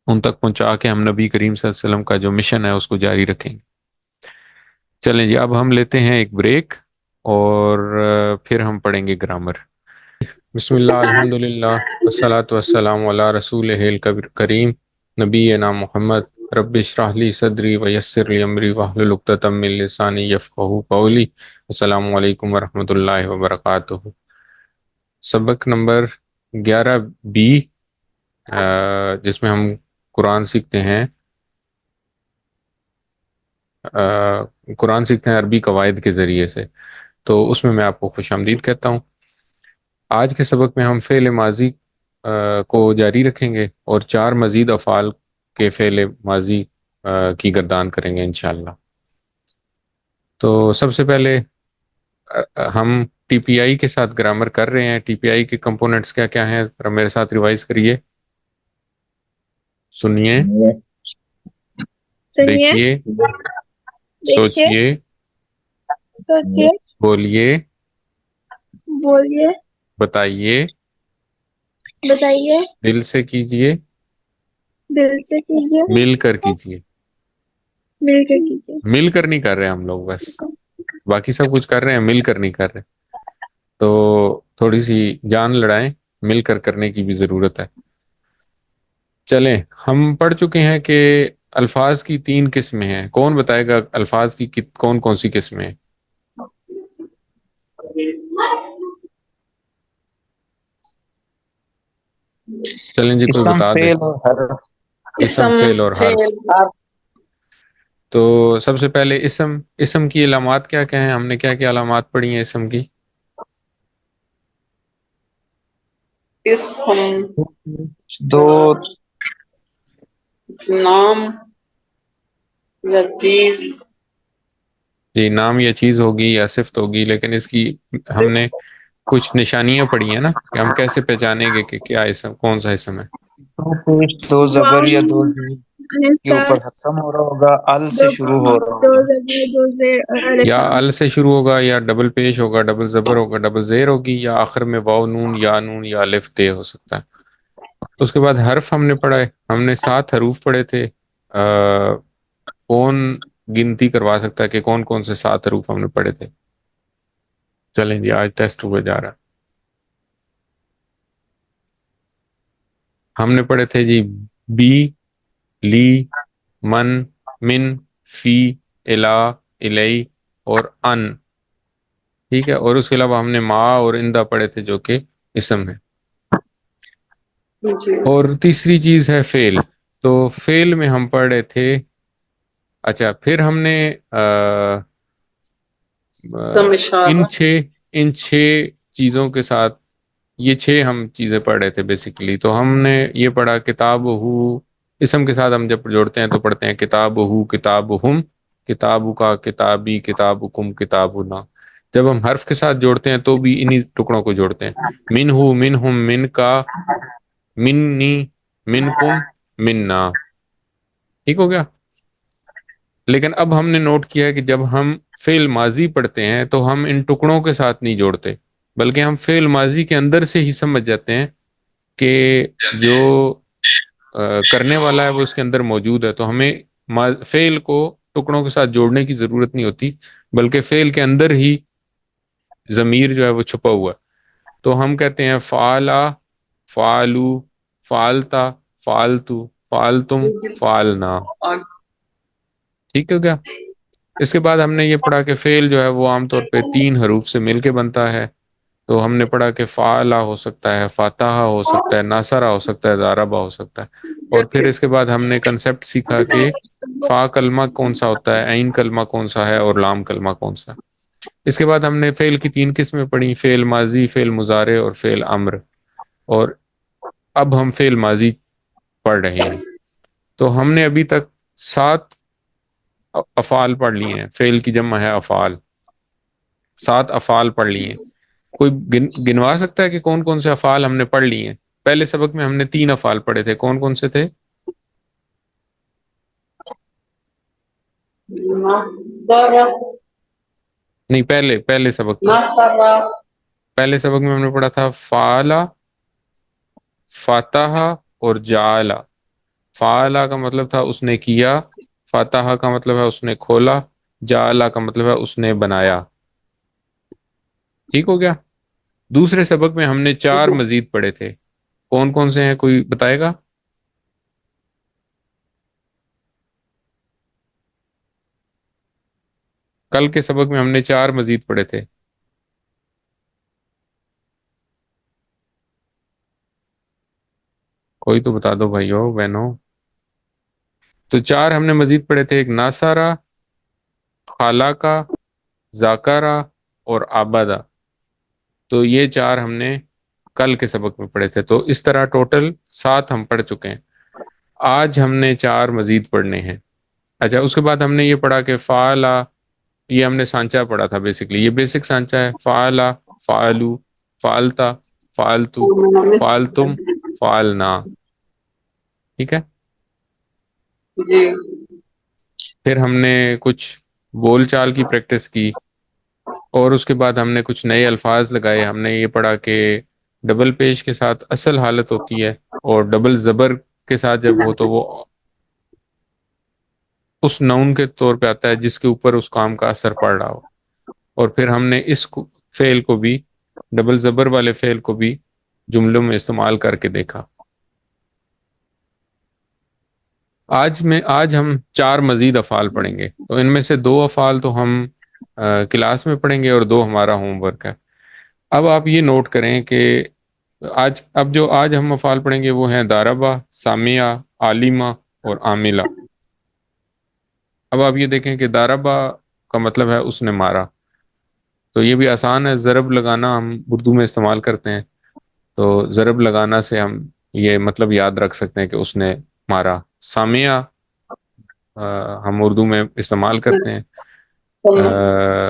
ان تک پہنچا کے ہم نبی کریم صلی اللہ علیہ وسلم کا جو مشن ہے اس کو جاری رکھیں گے۔ چلیں جی، اب ہم لیتے ہیں ایک بریک اور پھر ہم پڑھیں گے گرامر۔ بسم اللہ الحمد للہ والصلاة والسلام علی رسول کریم نبینا محمد رب اشرح لی صدری ویسر لی امری واحلل عقدۃ من لسانی یفقہوا قولی. السلام علیکم ورحمۃ اللہ وبرکاتہ. سبق نمبر 11B، جس میں ہم قرآن سیکھتے ہیں عربی قواعد کے ذریعے سے. تو اس میں میں آپ کو خوش آمدید کہتا ہوں. آج کے سبق میں ہم فعل ماضی کو جاری رکھیں گے اور 4 مزید افعال کے فعل ماضی کی گردان کریں گے انشاءاللہ. تو سب سے پہلے ہم ٹی پی آئی کے ساتھ گرامر کر رہے ہیں. ٹی پی آئی کے کمپوننٹس کیا کیا ہیں ذرا میرے ساتھ ریوائز کریے، سنیے، دیکھیے، سوچئے، بولیے، بتائیے، دل سے کیجئے، مل کر کیجئے. مل کر نہیں کر رہے ہم لوگ، بس باقی سب کچھ کر رہے ہیں، مل کر نہیں کر رہے. تو تھوڑی سی جان لڑائیں، مل کر کرنے کی بھی ضرورت ہے. چلیں، ہم پڑھ چکے ہیں کہ الفاظ کی 3 قسمیں ہیں. کون بتائے گا الفاظ کی کون کون سی قسمیں ہیں؟ چلیں جی، کوئی اسم بتا دے. فعل اور حرف. اسم، فعل اور حرف. تو سب سے پہلے اسم کی علامات کیا کیا ہیں؟ ہم نے کیا کیا علامات پڑھی ہیں اسم کی؟ اسم دو نام یا چیز، جی، نام یا چیز ہوگی یا صفت ہوگی، لیکن اس کی ہم نے کچھ نشانیاں پڑھی ہیں نا کہ ہم کیسے پہچانیں گے کہ کیا اسم، کون سا اسم ہے. دو پیش، دو زبر یا دو زیر کے اوپر حسم ہو رہا ہوگا، ال سے شروع ہو رہا ہوگا، یا ال سے شروع ہوگا، یا ڈبل پیش ہوگا، ڈبل زبر ہوگا، ڈبل زیر ہوگی، یا آخر میں واو نون یا الف تے ہو سکتا ہے. اس کے بعد حرف ہم نے پڑھا ہے، ہم نے 7 حروف پڑھے تھے. کون گنتی کروا سکتا ہے کہ کون کون سے 7 حروف ہم نے پڑھے تھے؟ چلیں جی، آج ٹیسٹ ہوئے جا رہا ہے. ہم نے پڑھے تھے جی بی، لی، من، من، فی، الا، الی اور ان. ٹھیک ہے، اور اس کے علاوہ ہم نے ما اور اندہ پڑھے تھے جو کہ اسم ہے. جی اور تیسری چیز ہے فعل. تو فعل میں ہم پڑھ رہے تھے، اچھا پھر ہم نے اسم اشارہ، ان چھ چیزوں کے ساتھ یہ 6 ہم چیزیں پڑھ رہے تھے بیسیکلی. تو ہم نے یہ پڑھا کتاب ہو، اسم کے ساتھ ہم جب جوڑتے ہیں تو پڑھتے ہیں کتاب ہو، کتاب ہم، کتاب کا، کتابی، کتاب کم، کتاب نا. جب ہم حرف کے ساتھ جوڑتے ہیں تو بھی انہی ٹکڑوں کو جوڑتے ہیں. من ہو، من ہم، من کا، منی، من کم، مننا. ٹھیک ہو گیا. لیکن اب ہم نے نوٹ کیا کہ جب ہم فعل ماضی پڑھتے ہیں تو ہم ان ٹکڑوں کے ساتھ نہیں جوڑتے، بلکہ ہم فعل ماضی کے اندر سے ہی سمجھ جاتے ہیں کہ جو کرنے والا ہے وہ اس کے اندر موجود ہے. تو ہمیں فعل کو ٹکڑوں کے ساتھ جوڑنے کی ضرورت نہیں ہوتی، بلکہ فعل کے اندر ہی ضمیر جو ہے وہ چھپا ہوا ہے. تو ہم کہتے ہیں فعلا، فعلو، فعلتا، فعلتو، فعلتم، فعلنا. ٹھیک ہے کیا؟ اس کے بعد ہم نے یہ پڑھا کہ فعل جو ہے وہ عام طور پہ 3 حروف سے مل کے بنتا ہے. تو ہم نے پڑھا کہ فعلا ہو سکتا ہے، فاتحہ ہو سکتا ہے، ناصرہ ہو سکتا ہے، ضاربہ ہو سکتا ہے. اور پھر اس کے بعد ہم نے کنسپٹ سیکھا کہ فا کلمہ کون سا ہوتا ہے، عین کلمہ کون سا ہے، اور لام کلمہ کون سا ہے. اس کے بعد ہم نے فعل کی 3 قسمیں پڑھی، فعل ماضی، فعل مضارع اور فعل امر. اور اب ہم فعل ماضی پڑھ رہے ہیں. تو ہم نے ابھی تک 7 افعال پڑھ لیے ہیں. فعل کی جمع ہے افعال. 7 افعال پڑھ لیے ہیں. کوئی گنوا سکتا ہے کہ کون کون سے افعال ہم نے پڑھ لیے ہیں؟ پہلے سبق میں ہم نے 3 افعال پڑھے تھے، کون کون سے تھے؟ نہیں، پہلے سبق میں، پہلے سبق میں ہم نے پڑھا تھا فعلا، فاتحہ اور جعلا. فعلا کا مطلب تھا اس نے کیا، فاتحہ کا مطلب ہے اس نے کھولا، جعلا کا مطلب ہے اس نے بنایا. ٹھیک ہو گیا. دوسرے سبق میں ہم نے 4 مزید پڑھے تھے، کون کون سے ہیں کوئی بتائے گا؟ کل کے سبق میں ہم نے 4 مزید پڑھے تھے، کوئی تو بتا دو بھائیو بہنوں۔ تو 4 ہم نے مزید پڑھے تھے، ایک ناصارہ، خالاکا، ذاکرہ اور آبادہ۔ تو یہ 4 ہم نے کل کے سبق میں پڑھے تھے، تو اس طرح ٹوٹل 7 ہم پڑھ چکے ہیں۔ آج ہم نے 4 مزید پڑھنے ہیں۔ اچھا، اس کے بعد ہم نے یہ پڑھا کہ فعلا، یہ ہم نے سانچہ پڑھا تھا، بیسکلی یہ بیسک سانچہ ہے، فعلا، فعلو، فعلتا، فعلتو، فعلتم، فعلنا، ٹھیک ہے۔ جی پھر ہم نے کچھ بول چال کی پریکٹس کی، اور اس کے بعد ہم نے کچھ نئے الفاظ لگائے۔ ہم نے یہ پڑھا کہ ڈبل پیش کے ساتھ اصل حالت ہوتی ہے، اور ڈبل زبر کے ساتھ جب ہو تو وہ اس نون کے طور پہ آتا ہے جس کے اوپر اس کام کا اثر پڑ رہا ہو۔ اور پھر ہم نے اس فعل کو بھی، ڈبل زبر والے فعل کو بھی جملوں میں استعمال کر کے دیکھا۔ آج ہم 4 مزید افعال پڑھیں گے، تو ان میں سے 2 افعال تو ہم کلاس میں پڑھیں گے اور 2 ہمارا ہوم ورک ہے۔ اب آپ یہ نوٹ کریں کہ آج ہم افعال پڑھیں گے وہ ہیں داربا، سامعہ، عالمہ اور عاملہ۔ اب آپ یہ دیکھیں کہ داربا کا مطلب ہے اس نے مارا، تو یہ بھی آسان ہے، ضرب لگانا ہم اردو میں استعمال کرتے ہیں، تو ضرب لگانا سے ہم یہ مطلب یاد رکھ سکتے ہیں کہ اس نے مارا۔ سامعہ ہم اردو میں استعمال کرتے ہیں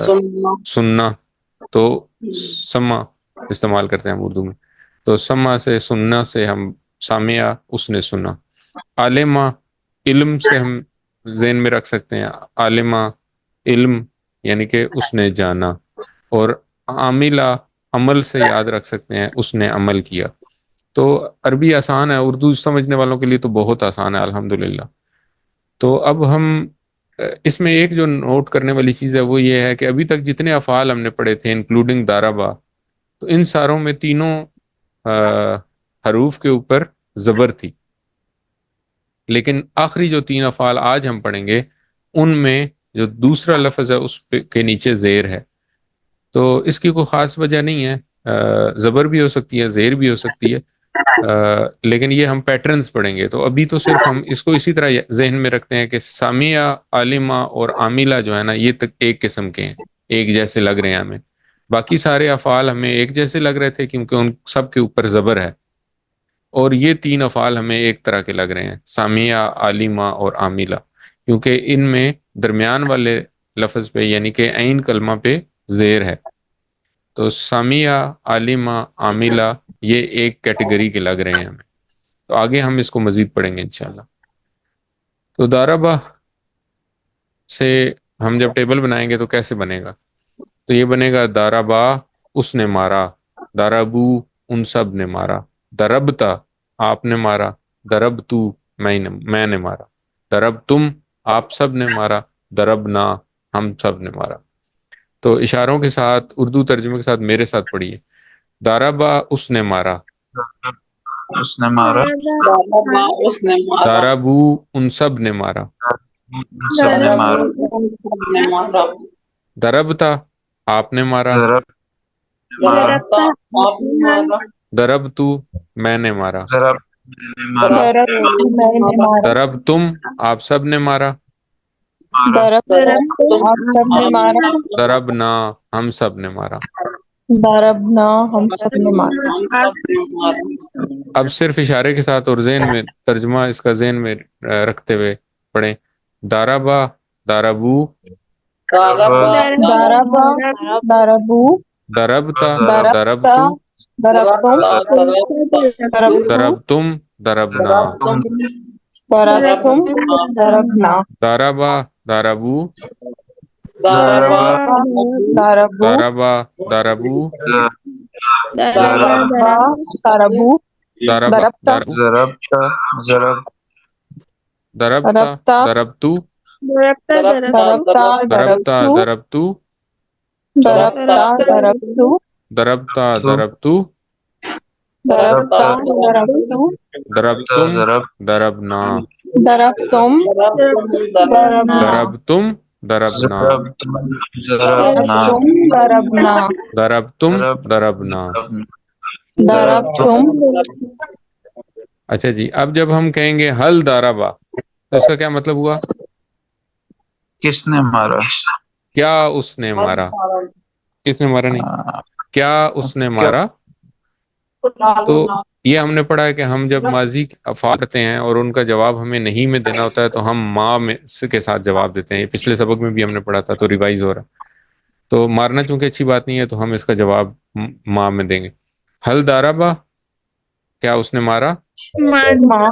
سننا سننا، تو سما استعمال کرتے ہیں ہم اردو میں، تو سما سے، سننا سے ہم سامعہ اس نے سنا۔ عالمہ، علم سے ہم ذہن میں رکھ سکتے ہیں، عالمہ علم یعنی کہ اس نے جانا، اور عاملہ عمل سے یاد رکھ سکتے ہیں اس نے عمل کیا۔ تو عربی آسان ہے، اردو سمجھنے والوں کے لیے تو بہت آسان ہے الحمدللہ۔ تو اب ہم اس میں ایک جو نوٹ کرنے والی چیز ہے وہ یہ ہے کہ ابھی تک جتنے افعال ہم نے پڑھے تھے انکلوڈنگ داربا، تو ان ساروں میں تینوں حروف کے اوپر زبر تھی، لیکن آخری جو 3 افعال آج ہم پڑھیں گے ان میں جو دوسرا لفظ ہے اس کے نیچے زیر ہے۔ تو اس کی کوئی خاص وجہ نہیں ہے، زبر بھی ہو سکتی ہے، زیر بھی ہو سکتی ہے، لیکن یہ ہم پیٹرنز پڑھیں گے۔ تو ابھی تو صرف ہم اس کو اسی طرح ذہن میں رکھتے ہیں کہ سامعہ، عالمہ اور عاملہ جو ہے نا، یہ تک ایک قسم کے ہیں، ایک جیسے لگ رہے ہیں ہمیں۔ باقی سارے افعال ہمیں ایک جیسے لگ رہے تھے کیونکہ ان سب کے اوپر زبر ہے، اور یہ 3 افعال ہمیں ایک طرح کے لگ رہے ہیں، سامعہ، عالمہ اور عاملہ، کیونکہ ان میں درمیان والے لفظ پہ یعنی کہ عین کلمہ پہ زیر ہے۔ تو سامعہ، عالمہ، عاملہ یہ ایک کیٹیگری کے لگ رہے ہیں ہمیں۔ تو آگے ہم اس کو مزید پڑھیں گے انشاءاللہ۔ تو داربا سے ہم جب ٹیبل بنائیں گے تو کیسے بنے گا؟ تو یہ بنے گا داربا اس نے مارا، داربو ان سب نے مارا، دربتا آپ نے مارا، دربتو میں نے مارا، درب تم آپ سب نے مارا، دربنا ہم سب نے مارا۔ تو اشاروں کے ساتھ اردو ترجمے کے ساتھ میرے ساتھ پڑھیے، داربا اس نے مارا، اس نے مارا، داربا اس نے مارا، داربو ان سب نے مارا، سب نے مارا، سب نے مارا، دربتا آپ نے مارا، ضرب مارا، دربتا آپ نے مارا، دربتو میں نے مارا، ضرب نے مارا، میں نے مارا، درب تم آپ سب نے مارا، مارا، دربتم آپ سب نے آپ مارا، سب نے دربنا ہم سب نے مارا۔ ضربنا ہم سب نے مارا۔ ہم سب نے مارا۔ اب صرف اشارے کے ساتھ اور ذہن میں ترجمہ اس کا ذہن میں رکھتے ہوئے پڑھیں، داربا، داربو، ضربا ضربو، دربتا، ضرب، دربتو، ضربتم ضربتو، دربتم، دربنا، ضربتم ضربنا، داربا، داربو، ضربا، ضربو، داربا، داربو، ضرب، ضربو، داربا، ضربتا، ضربتا، ضرب، دربتا، ضربتا، دربتو، ضربتا دربتا، ضربتو، دربتو، ضربتا ضربتو، ضربتا تو ضربتو ضربتا ضربتو ضربتم ضرب ضربنا ضربتم ضربنا ضربتم ضربنا ضربنا ضربتم ضربنا ضربتم ضربنا. ضربتم اچھا جی، اب جب ہم کہیں گے حل ضربا تو اس کا کیا مطلب ہوا؟ کس نے مارا؟ کیا اس نے مارا، کس نے مارا نہیں، کیا اس نے کیا مارا. تو یہ ہم نے پڑھا ہے کہ ہم جب ماضی افعال کرتے ہیں اور ان کا جواب ہمیں نہیں میں دینا ہوتا ہے تو ہم ما میں کے ساتھ جواب دیتے ہیں. یہ پچھلے سبق میں بھی ہم نے پڑھا تھا، تو ریوائز ہو رہا. تو مارنا چونکہ اچھی بات نہیں ہے تو ہم اس کا جواب ما میں دیں گے. حل ضربا، کیا اس نے مارا، ماں ماں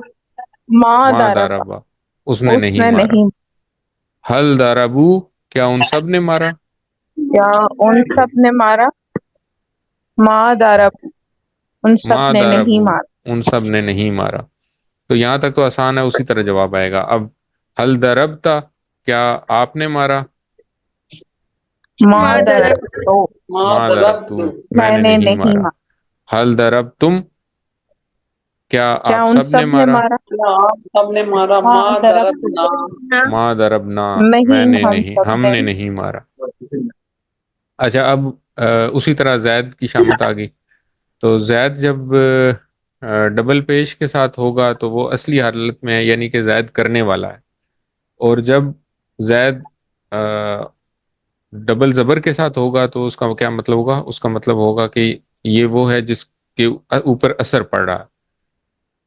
ما ضرب ضربا اس نے اس نہیں نے مارا. نہیں حل ضربو، کیا ان سب نے مارا، کیا ان سب نے مارا ماں ضرب ان سب ما نے نہیں ضربو مارا ان سب نے نہیں مارا. تو یہاں تک تو آسان ہے، اسی طرح جواب آئے گا. اب حل ضربتا، کیا آپ نے مارا، ماں ضرب تو ما ضربتو میں نے نہیں مارا. حل ضربتم، کیا کیا آپ ان سب نے سب نے مارا، مارا کیا آپ سب نے مارا ماں ماں ضرب ضربنا ما ضربنا میں نہیں نے نہیں، سب ہم نے نہیں مارا. اچھا اب اسی طرح زید کی شامت آ گئی. تو زید جب ڈبل پیش کے ساتھ ہوگا تو وہ اصلی حالت میں ہے، یعنی کہ زید کرنے والا ہے. اور جب زید ڈبل زبر کے ساتھ ہوگا تو اس کا کیا مطلب ہوگا؟ اس کا مطلب ہوگا کہ یہ وہ ہے جس کے اوپر اثر پڑ رہا ہے.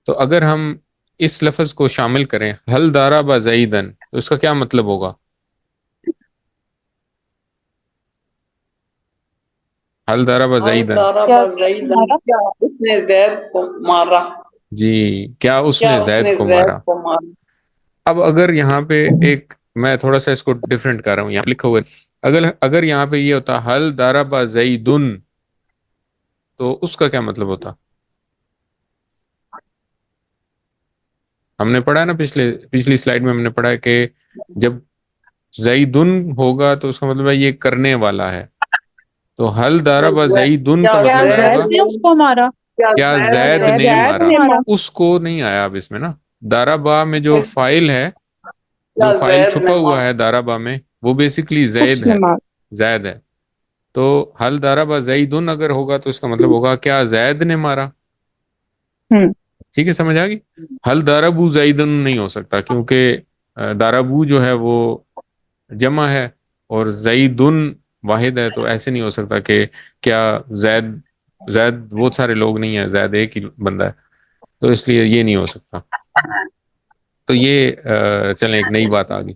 تو اگر ہم اس لفظ کو شامل کریں حل ضرب زیدن تو اس کا کیا مطلب ہوگا؟ حل ضرب حل زیدن، ضرب کیا زیدن مارا کیا اس نے زید کو مارا جی کیا اس کیا نے اس زید نے کو زید مارا. کو مارا اب اگر یہاں پہ ایک میں تھوڑا سا اس کو ڈیفرنٹ کر رہا ہوں، یہاں لکھا ہوا ہے اگر یہاں پہ یہ ہوتا حل ضرب زیدن تو اس کا کیا مطلب ہوتا؟ ہم نے پڑھا ہے نا پچھلی سلائیڈ میں ہم نے پڑھا ہے کہ جب زیدن ہوگا تو اس کا مطلب ہے یہ کرنے والا ہے. تو حل ضرب زیدن کا کیا کیا مطلب ہے زید ہوگا نے اس کو مارا کیا زید زید نے نے زید مارا. نے مارا اس کو نہیں آیا اب اس میں نا. ضربا میں جو فائل ہے، جو کیا فائل زید چھپا نے ہوا مارا ہے ضربا میں، وہ بیسیکلی اس زید نے ہے، مارا زید ہے. تو حل ضرب زیدن اگر ہوگا تو اس کا مطلب ہوگا کیا زید نے مارا. ٹھیک ہے، سمجھ آ گئی. حل ضربو زیدن نہیں ہو سکتا کیونکہ ضربو جو ہے وہ جمع ہے اور زیدن واحد ہے، تو ایسے نہیں ہو سکتا کہ کیا زید بہت سارے لوگ نہیں ہیں، زید ایک ہی بندہ ہے، تو اس لیے یہ نہیں ہو سکتا. تو یہ چلیں ایک نئی بات آ گئی.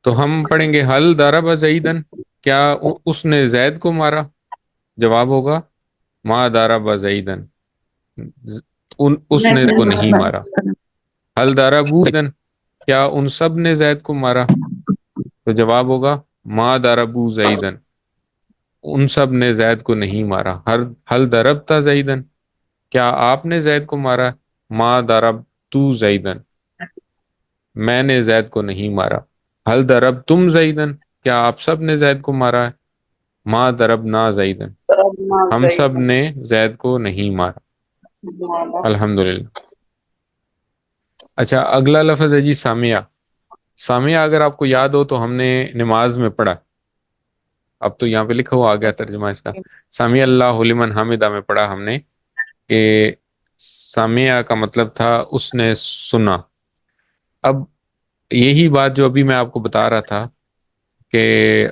تو ہم پڑھیں گے حل ضرب زیدن، کیا اس نے زید کو مارا. جواب ہوگا ما ضرب زیدن، اس نے کو نہیں مارا. حل ضربو زیدن، کیا ان سب نے زید کو مارا. تو جواب ہوگا ما ضربو زیدن، ان سب نے زید کو نہیں مارا. حل ضربتا زیدن، کیا آپ نے زید کو مارا. ما ضربتو زیدن، میں نے زید کو نہیں مارا. حل ضربتم زیدن، کیا آپ سب نے زید کو مارا ہے. ما ضربنا زیدن، ضربنا ہم سب زیدن نے زید کو نہیں مارا. مارا الحمدللہ. اچھا اگلا لفظ ہے جی سامعہ. سامعہ اگر آپ کو یاد ہو تو ہم نے نماز میں پڑھا، اب تو یہاں پہ لکھا ہوا آ گیا ترجمہ اس کا. سامع اللہ لمن حمدہ میں پڑھا ہم نے کہ سامعہ کا مطلب تھا اس نے سنا. اب یہی بات جو ابھی میں آپ کو بتا رہا تھا کہ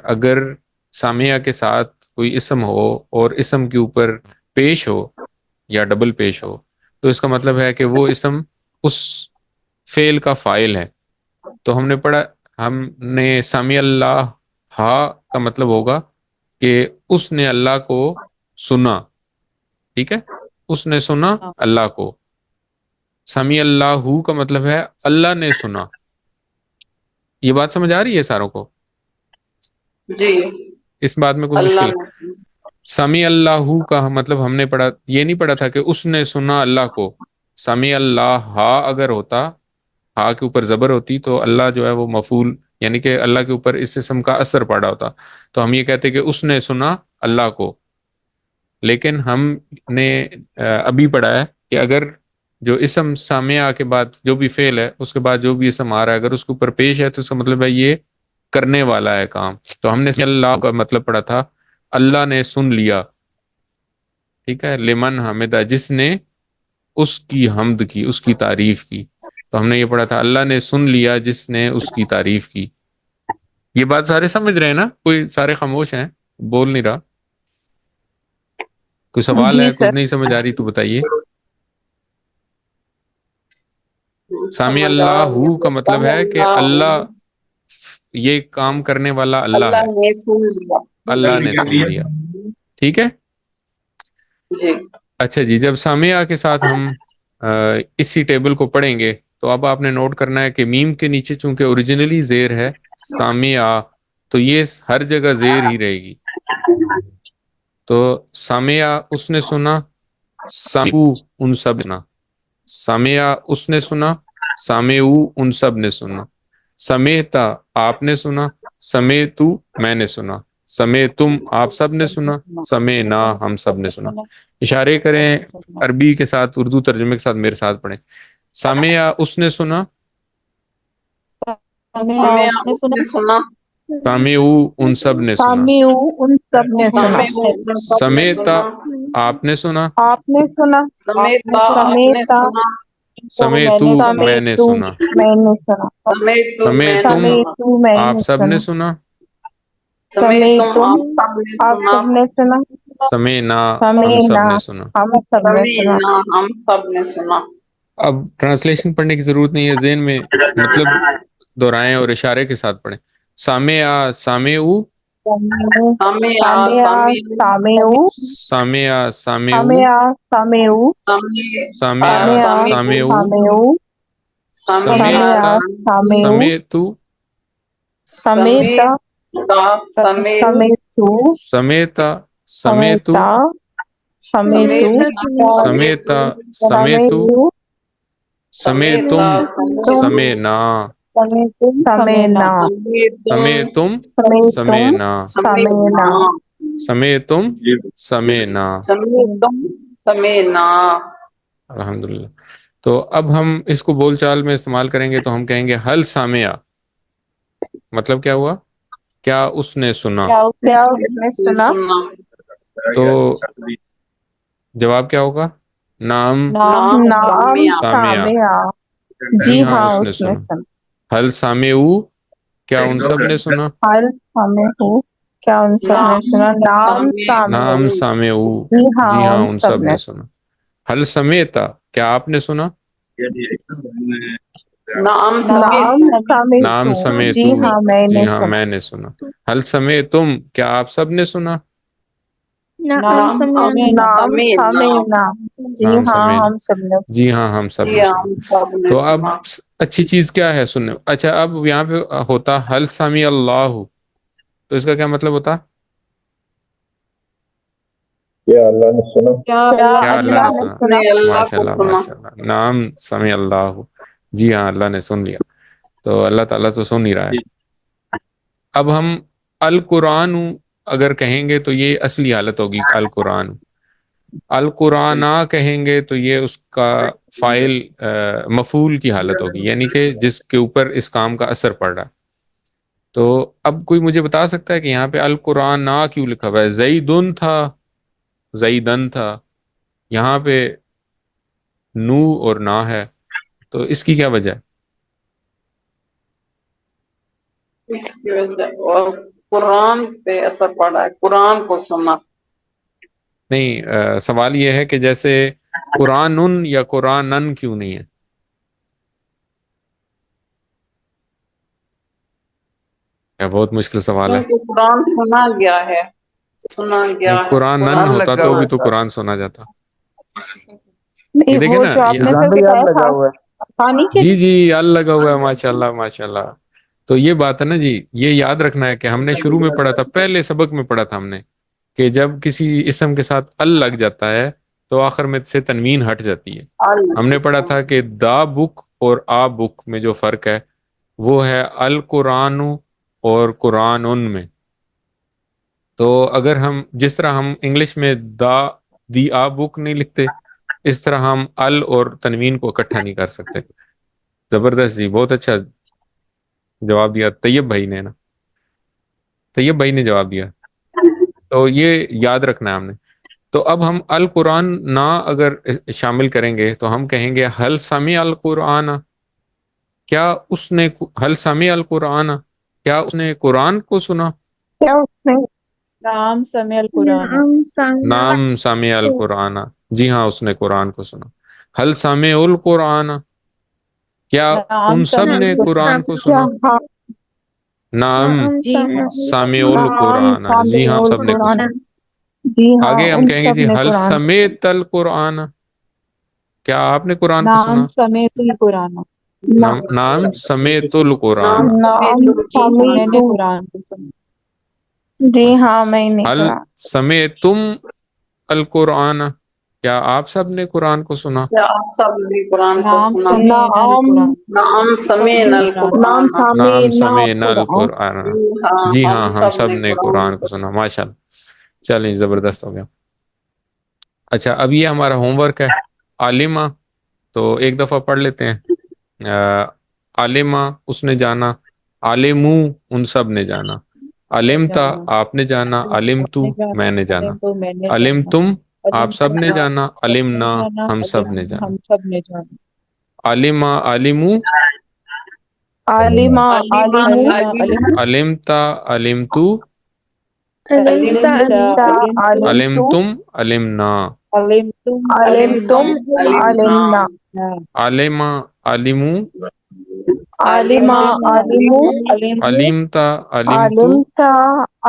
اگر سامعہ کے ساتھ کوئی اسم ہو اور اسم کے اوپر پیش ہو یا ڈبل پیش ہو تو اس کا مطلب ہے کہ وہ اسم اس فعل کا فاعل ہے. تو ہم نے پڑھا، ہم نے سامع اللہ ہا کا مطلب ہوگا کہ اس نے اللہ کو سنا. ٹھیک ہے، اس نے سنا اللہ کو. سمیع اللہ کا مطلب ہے اللہ نے سنا. یہ بات سمجھ آ رہی ہے ساروں کو؟ جی اس بات میں کوئی اللہ مشکل؟ نے سمیع اللہ کا مطلب ہم نے پڑھا، یہ نہیں پڑھا تھا کہ اس نے سنا اللہ کو. سمیع اللہ ہا اگر ہوتا، ہا کے اوپر زبر ہوتی تو اللہ جو ہے وہ مفعول، یعنی کہ اللہ کے اوپر اس اسم کا اثر پڑا ہوتا، تو ہم یہ کہتے کہ اس نے سنا اللہ کو. لیکن ہم نے ابھی پڑھا ہے کہ اگر جو اسم سامعہ کے بعد جو بھی فعل ہے اس کے بعد جو بھی اسم آ رہا ہے اگر اس کے اوپر پیش ہے تو اس کا مطلب ہے یہ کرنے والا ہے کام. تو ہم نے اللہ کا مطلب پڑھا تھا اللہ نے سن لیا, ٹھیک ہے, لمن حمدہ, جس نے اس کی حمد کی, اس کی تعریف کی. تو ہم نے یہ پڑھا تھا اللہ نے سن لیا جس نے اس کی تعریف کی. یہ بات سارے سمجھ رہے ہیں نا؟ کوئی سارے خاموش ہیں, بول نہیں رہا. کوئی سوال جی ہے, کچھ سر. نہیں سمجھ آ رہی تو بتائیے. سامع سمجھ آ اللہ گیا. کا مطلب ہے کہ اللہ, یہ کام کرنے والا اللہ اللہ ہے, نے سن لیا. اللہ نے سن لیا. ٹھیک ہے. جی اچھا جی, جب سامعہ کے ساتھ ہم اسی ٹیبل کو پڑھیں گے تو اب آپ نے نوٹ کرنا ہے کہ میم کے نیچے چونکہ اوریجنلی زیر ہے سامعہ, تو یہ ہر جگہ زیر ہی رہے گی. تو سامعہ اس نے سنا, سامعو ان سب نے, سامعہ اس نے سنا, سامعو ان سب نے سنا, سمیتا آپ نے سنا, سمیتو میں نے سنا, سمیتم آپ سب نے سنا, سمینا ہم سب نے سنا. اشارے کریں عربی کے ساتھ, اردو ترجمے کے ساتھ میرے ساتھ پڑھیں. سامعہ اس نے سنا, ہمیں آپ نے سنا, سامعو ان سب نے سنا, سامعو ان سب نے سنا, ہمیں وہ سب نے سمیتا سنا, آپ نے سنا, آپ نے سنا, سمیتا آپ نے سمیتا سنا, سمیتو میں نے سمیتو سنا, میں نے سنا, سمیتو میں نے سمیتم سنا, سمیتو میں آپ نے سب نے سنا, سنا, سمیتم سمیتم آپ سب نے آپ سنا, سب نے سنا, سمینا ہم سب سمینا نے سنا. ہم سب نے سنا. سمینا ہم سب نے سنا. اب ٹرانسلیشن پڑھنے کی ضرورت نہیں ہے, ذہن میں مطلب دہرائیں اور اشارے کے ساتھ پڑھیں. سامعہ سامعو, سمیع سامعہ سمیع, سامعو, سامعہ سامعو, سامعہ سامعو, سمیع سامعہ سامعہ سمیع, سامعو, سامعو, سمیع سامعہ سمیتا سامعو, سمیتو, سمیتا سمیع, سمیتو, سمیتا سمیتو, سمیتا سمیتو, سمیت سمیتا سمیتو, سمیتو سمیتم سمینا, سمینا, سمیتم سمیتم سمینا, سمینا, سمیتم سمینا. سمیتم سمینا. الحمدللہ. تو اب ہم اس کو بول چال میں استعمال کریں گے تو ہم کہیں گے حل سامعہ, مطلب کیا ہوا, کیا اس نے سنا. کیا اس نے سنا, تو جواب کیا ہوگا, نعم نام نعم سمیع. سامعہ, سامعہ, جی جی ہاں ہاں اس نے اس نے سنا. سنا. حل سامعو, کیا ان سب نے سنا. ہر سامعو, کیا ان سب نے نام سنا. نام سمیع. نعم سامعو, سامعو, جی ہاں ان سب نے سنا. حل سمیتا, کیا آپ نے سنا. نام نام سمیت. نعم سمیتو, جی سمیتو, ہاں میں جی نے ہاں سنا. میں نے سنا. حل سمیتم, کیا آپ سب نے سنا. نام نام سمینا. سمینا, جی نام ہاں سمین, ہم سب نے سنا. جی ہاں ہم سب جی نے ہاں سنا. ہم سب نے تو اب سنا. اچھی چیز کیا ہے سننے. اچھا اب یہاں پہ ہوتا حل سمیع اللہ, تو اس کا کیا مطلب ہوتا. کیا اللہ نے سنا. کیا کیا اللہ اللہ نے نے سنا. سنا. نے اللہ ماشاء کو اللہ سنا. ماشاء اللہ, نعم سمیع اللہ, جی ہاں اللہ نے سن لیا. تو اللہ تعالیٰ تو سن ہی رہا ہے. اب ہم القرآن اگر کہیں گے تو یہ اصلی حالت ہوگی القرآن. القرآن کہیں گے تو یہ اس کا فاعل مفعول کی حالت ہوگی, یعنی کہ جس کے اوپر اس کام کا اثر پڑ رہا ہے. تو اب کوئی مجھے بتا سکتا ہے کہ یہاں پہ القرآن کیوں لکھا ہوا ہے. زیدن تھا, زیدن تھا, یہاں پہ نو اور نا ہے, تو اس کی کیا وجہ ہے. اس کی وجہ اور قرآن پہ اثر پڑا ہے, قرآن کو سنا. نہیں, سوال یہ ہے کہ جیسے قرآن یا قرآن کیوں نہیں ہے. بہت مشکل سوال ہے. کیونکہ قرآن سنا گیا ہے, سنا گیا نہیں, ہے قرآن قرآن. ہوتا لگا تو ہوا بھی ہے تو سر. قرآن سنا جاتا. یہ نہیں, دیکھیں وہ نا جو آپ نے یہاں سر پہ یاد بتایا لگا تھا ہوا ہے. پانی کے. جی جی ال لگا ہوا ہے, ماشاء اللہ ماشاء اللہ. تو یہ بات ہے نا جی, یہ یاد رکھنا ہے کہ ہم نے شروع میں پڑھا تھا, پہلے سبق میں پڑھا تھا ہم نے, کہ جب کسی اسم کے ساتھ ال لگ جاتا ہے تو آخر میں سے تنوین ہٹ جاتی ہے. ہم نے پڑھا تھا کہ دا بک اور آ بک میں جو فرق ہے وہ ہے القرآن اور قرآن میں. تو اگر ہم جس طرح ہم انگلش میں دی آ بک نہیں لکھتے، اس طرح ہم ال اور تنوین کو اکٹھا نہیں کر سکتے. زبردست جی، بہت اچھا جواب دیا طیب بھائی نے نا، طیب بھائی نے جواب دیا. تو یہ یاد رکھنا ہے ہم نے. تو اب ہم القرآن نہ اگر شامل کریں گے تو ہم کہیں گے حل سمع القرآن، کیا اس نے حل سمع القرآن، کیا اس نے قرآن کو سنا؟ کیا اس نے نام سمع القرآن. نام سمع القرآن، جی ہاں اس نے قرآن کو سنا. حل سمع القرآن، کیا نام ان سب سمع نے قرآن کو سنا؟ ہاں نعم جی ہاں سمع نعم القرآن، جی سامع ہاں سب نے کو القرآن، سنا. جی ہاں آگے ہم ان کہیں گے سب جی نے حل قرآن کو سمیت القرآن، کیا آپ نے قرآن کو نام سنا؟ سمیت القرآن. نام سمیت القرآن. نام نام سمیت جی ہاں میں سمیت، نے قرآن کو سنا. جی اچھا. ہاں میں نے حل قرآن. سمیتم القرآن، کیا آپ سب نے قرآن کو سنا؟ کیا آپ سب نے قرآن کو نام سنا؟ سمیعنا نعم القرآن. نعم سمیعنا نام القرآن. نام سمیعنا سمیعنا القرآن. القرآن، جی ہاں جی ہم ہاں ہم سب سب نے نے قرآن کو سنا. ماشاء اللہ، چلیں زبردست ہو گیا. اچھا اب یہ ہمارا ہوم ورک ہے. عالمہ، تو ایک دفعہ پڑھ لیتے ہیں. عالمہ اس نے جانا، عالمو ان سب نے جانا، علمتا جانا. آپ نے جانا، علم علمتو نے جانا. میں نے جانا، علم تو میں نے علم جانا. تم علم آپ سب نے تم جانا، سب نے علمنا جانا. ہم سب نے علم جانا. ہم سب نے جانا. علمہ علمو، عالمہ علیمہ عالم، علم علم علیم. علمتا علمتو، علمتا علمت علمتم علمتم، علمتم علمنا، علمتم علمتم علمتم علمنا. علمنا. علمنا، علمہ علمو، عالمہ علم عالم، علم علم علمتا علمتو،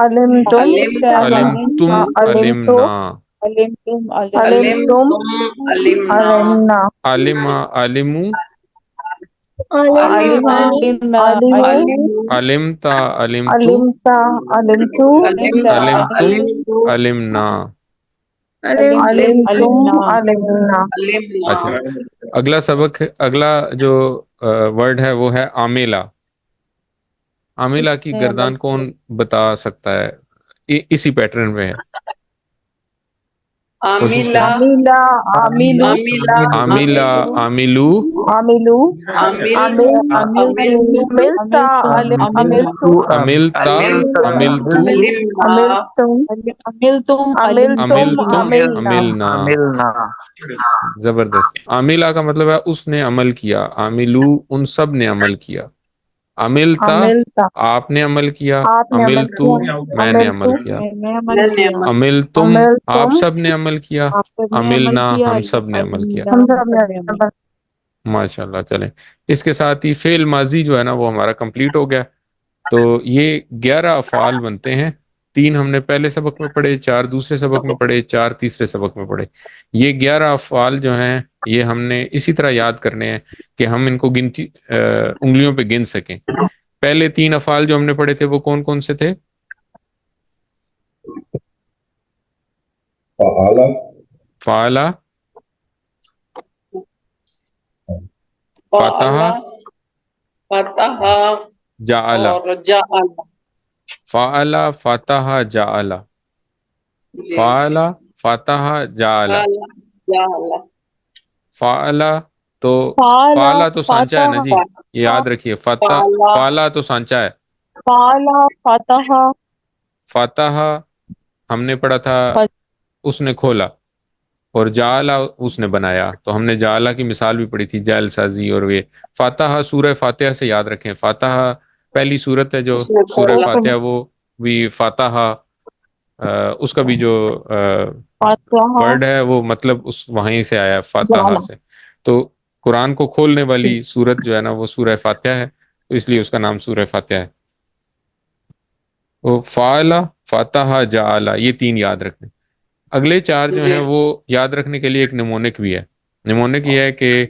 علمت علمتم، علمتا علمت علمتم علمتم علمت علمنا، علمتم علمتم علمتم علمنا. علمنا، علمہ علمو، علم علم علم، علموا. علمتا علمتو، علمت علمت، علمتا علمتم علمتم علمنا. علمتم علمنا. علمنا. علمنا. اچھا اگلا سبق، اگلا جو ورڈ ہے وہ ہے عاملہ. عاملہ اس کی نے عمل گردان کیا. کون بتا سکتا ہے؟ اسی پیٹرن میں ہے، کوشش عاملہ کریں. عاملہ عاملو، عاملہ عاملہ عاملو. عاملو، عاملو، عملت عامل، عملتم عملتم. عملتا عملنا. عملتو، عملتا عملتو، علمنا. عملتم عملتم علمنا. عملتم عملتم عملنا. عملنا. عملنا. زبردست. عاملہ کا مطلب ہے اس نے عمل کیا، عاملو ان سب نے عمل کیا. عملتا عملتا آپ نے عمل کیا، آپ نے عمل عملتو کیا، میں نے عملتو عمل کیا. میں نے عمل میں نے کیا. عمل. عملتم آپ عملتم سب نے عمل کیا، آپ سب نے عمل عملنا کیا. ہم سب نے عمل کیا. علمنا ہم ہم سب سب نے نے عمل. عمل. ماشاء اللہ. چلیں اس کے ساتھ ہی فعل ماضی جو ہے نا وہ ہمارا کمپلیٹ ہو گیا. تو یہ 11 افعال بنتے ہیں. 3 ہم نے پہلے سبق میں پڑھے، 4 دوسرے سبق میں پڑھے، 4 تیسرے سبق میں پڑھے. یہ 11 افعال جو ہیں یہ ہم نے اسی طرح یاد کرنے ہیں کہ ہم ان کو گنتی انگلیوں پہ گن سکیں. پہلے 3 افعال جو ہم نے پڑھے تھے وہ کون کون سے تھے؟ فعلا، فاتحہ، فعل، فتح جعل. اور جعل. فعلا فتح جعل، جی. فعلا فتح جعل. فعل جعل. فعلا تو فعلا فعلا تو سانچا ہے نا فتح، جی، یہ یاد رکھیے. فتح فعل فعلا تو سانچا ہے. فعلا فتح، فتح ہم نے پڑھا تھا اس نے کھولا، اور جعل اس نے بنایا. تو ہم نے جعل کی مثال بھی پڑھی تھی، جعل سازی. اور یہ فاتحہ سورہ فاتحہ سے یاد رکھیں. فاتحہ پہلی سورت ہے جو اس نے سورہ کھولا. فاتحہ، وہ بھی فاتحہ اس کا بھی جو فتح ورڈ ہے وہ مطلب اس وہیں سے آیا ہے، فاتحہ جعل. سے. تو قرآن کو کھولنے والی سورت جو ہے نا وہ سورہ فاتحہ ہے، تو اس لیے اس کا نام سورہ فاتحہ ہے. وہ فعلا فاتحہ جعل، یہ 3 یاد رکھیں. اگلے 4 جو جی. ہیں وہ یاد رکھنے کے لیے ایک نمونک بھی ہے. نمونک یہ ہے کہ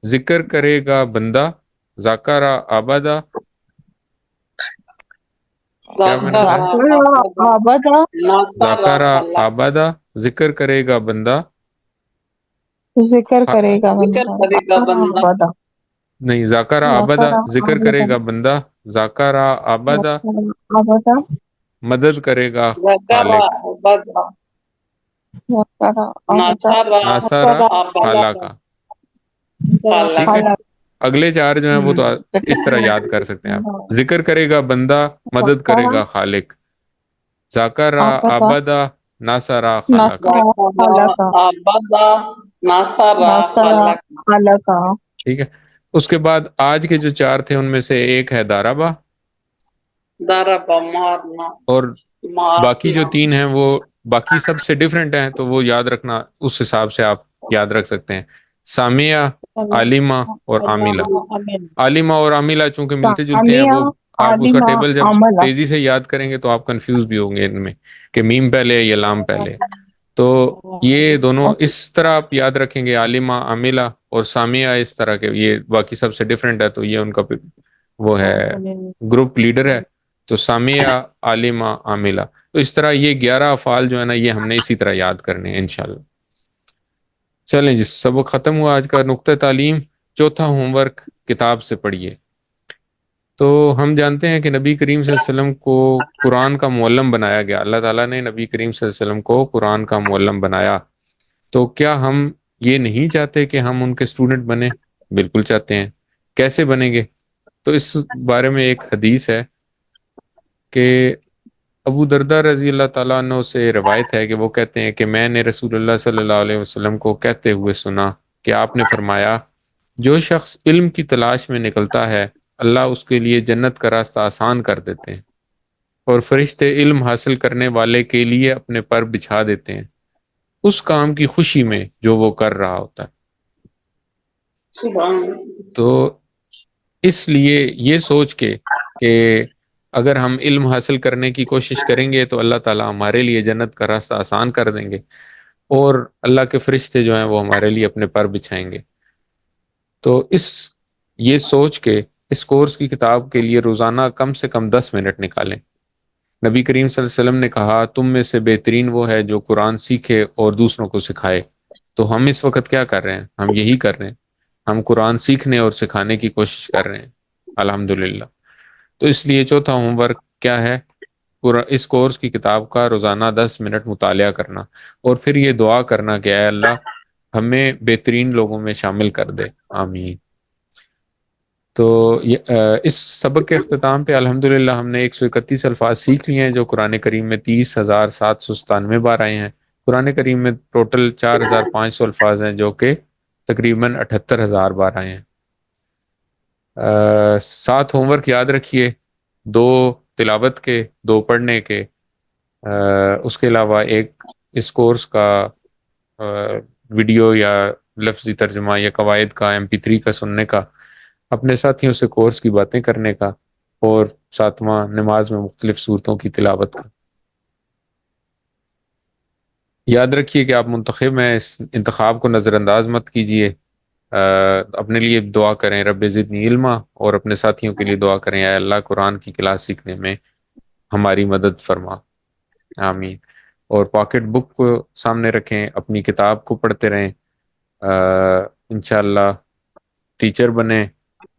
ذکر کرے گا بندہ، ذاکرہ آبادہ. کیا میں نے ذکر بتایا؟ آبدا، نصر ذاکرہ اللہ. آبادہ، ذکر کرے گا بندہ. ذکر کرے گا ذکر بندہ، کرے گا بندہ. آبدا، نہیں، ذاکرہ آبادہ ذکر ذکر آبدا، کرے گا بندہ، ذاکرہ آبادہ. آبدا، مدد کرے گا ذکر خالق، عبدا ذکر نصر ناصرہ خالہ عبدا کا، ٹھیک ہے۔ خلق اگلے چار جو ہیں وہ تو اس طرح یاد کر سکتے ہیں آپ۔ ذکر کرے گا بندہ، مدد کرے گا خالق، ذاکرہ عبدا عبدہ ناصرہ خالہ کا، نصر خلق ذکر عبدا نصر نصر خلق خلق ٹھیک ہے۔ اس کے بعد آج کے جو چار تھے ان میں سے ایک ہے دارابا، ضرب مارنا اور باقی جو مارنا تین ہیں وہ باقی سب سے ڈیفرنٹ ہیں، تو وہ یاد رکھنا اس حساب سے آپ یاد رکھ سکتے ہیں۔ سامیہ، عالمہ اور عاملہ۔ عالمہ اور عاملہ چونکہ ملتے جلتے ہیں، وہ آپ اس کا عالمہ ٹیبل جب عملہ تیزی سے یاد کریں گے تو آپ کنفیوز بھی ہوں گے ان میں کہ میم پہلے ہے یا لام پہلے ہے۔ تو یہ دونوں اس طرح آپ یاد رکھیں گے، عالمہ عاملہ اور سامیہ اس طرح کے، یہ باقی سب سے ڈیفرنٹ ہے، تو یہ ان کا وہ ہے گروپ لیڈر ہے، تو سامیہ عالمہ عاملہ۔ تو اس طرح یہ 11 افعال جو ہے نا، یہ ہم نے اسی طرح یاد کرنے ہیں انشاءاللہ۔ چلیں جی، سبق ختم ہوا آج کا۔ نقطہ تعلیم، چوتھا ہوم ورک کتاب سے پڑھیے۔ تو ہم جانتے ہیں کہ نبی کریم صلی اللہ علیہ وسلم کو قرآن کا معلم بنایا گیا، اللہ تعالیٰ نے نبی کریم صلی اللہ علیہ وسلم کو قرآن کا معلم بنایا، تو کیا ہم یہ نہیں چاہتے کہ ہم ان کے اسٹوڈنٹ بنیں؟ بالکل چاہتے ہیں۔ کیسے بنیں گے؟ تو اس بارے میں ایک حدیث ہے کہ ابو دردہ رضی اللہ تعالیٰ عنہ سے روایت ہے کہ وہ کہتے ہیں کہ میں نے رسول اللہ صلی اللہ علیہ وسلم کو کہتے ہوئے سنا کہ آپ نے فرمایا، جو شخص علم کی تلاش میں نکلتا ہے اللہ اس کے لیے جنت کا راستہ آسان کر دیتے ہیں، اور فرشتے علم حاصل کرنے والے کے لیے اپنے پر بچھا دیتے ہیں اس کام کی خوشی میں جو وہ کر رہا ہوتا ہے۔ سبحان اللہ۔ تو اس لیے یہ سوچ کے کہ اگر ہم علم حاصل کرنے کی کوشش کریں گے تو اللہ تعالیٰ ہمارے لیے جنت کا راستہ آسان کر دیں گے، اور اللہ کے فرشتے جو ہیں وہ ہمارے لیے اپنے پر بچھائیں گے۔ تو یہ سوچ کے اس کورس کی کتاب کے لیے روزانہ کم سے کم 10 منٹ نکالیں۔ نبی کریم صلی اللہ علیہ وسلم نے کہا، تم میں سے بہترین وہ ہے جو قرآن سیکھے اور دوسروں کو سکھائے۔ تو ہم اس وقت کیا کر رہے ہیں؟ ہم یہی کر رہے ہیں، ہم قرآن سیکھنے اور سکھانے کی کوشش کر رہے ہیں الحمدللہ۔ تو اس لیے چوتھا ہوم ورک کیا ہے؟ اس کورس کی کتاب کا روزانہ 10 منٹ مطالعہ کرنا، اور پھر یہ دعا کرنا کہ اے اللہ ہمیں بہترین لوگوں میں شامل کر دے، آمین۔ تو اس سبق کے اختتام پہ الحمدللہ ہم نے 131 الفاظ سیکھ لیے ہیں جو قرآن کریم میں 30,797 بار آئے ہیں۔ قرآن کریم میں ٹوٹل 4,500 الفاظ ہیں جو کہ تقریباً 78,000 بار آئے ہیں۔ 7 ہوم ورک یاد رکھیے، 2 تلاوت کے، 2 پڑھنے کے، اس کے علاوہ ایک اس کورس کا ویڈیو یا لفظی ترجمہ یا قواعد کا MP3 کا سننے کا، اپنے ساتھیوں سے کورس کی باتیں کرنے کا، اور 7واں نماز میں مختلف صورتوں کی تلاوت کا۔ یاد رکھیے کہ آپ منتخب میں اس انتخاب کو نظر انداز مت کیجیے۔ اپنے لیے دعا کریں، رب زدنی علما، اور اپنے ساتھیوں کے لیے دعا کریں، اے اللہ قرآن کی کلاس سیکھنے میں ہماری مدد فرما، آمین۔ اور پاکٹ بک کو سامنے رکھیں، اپنی کتاب کو پڑھتے رہیں، انشاءاللہ ٹیچر بنیں۔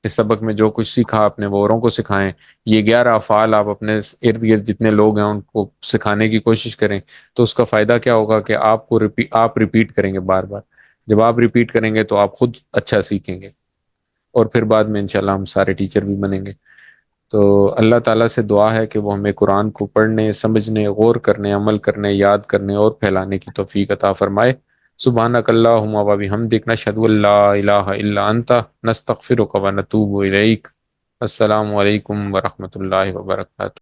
اس سبق میں جو کچھ سیکھا آپ نے وہ اوروں کو سکھائیں۔ یہ 11 افعال آپ اپنے ارد گرد جتنے لوگ ہیں ان کو سکھانے کی کوشش کریں، تو اس کا فائدہ کیا ہوگا کہ آپ ریپیٹ کریں گے بار بار۔ جب آپ ریپیٹ کریں گے تو آپ خود اچھا سیکھیں گے، اور پھر بعد میں انشاءاللہ ہم سارے ٹیچر بھی بنیں گے۔ تو اللہ تعالیٰ سے دعا ہے کہ وہ ہمیں قرآن کو پڑھنے، سمجھنے، غور کرنے، عمل کرنے، یاد کرنے اور پھیلانے کی توفیق عطا فرمائے۔ سبحانک اللہم و بحمدک، نشہد ان لا الہ الا انت، نستغفرک و نتوب الیک۔ السلام علیکم ورحمۃ اللہ وبرکاتہ۔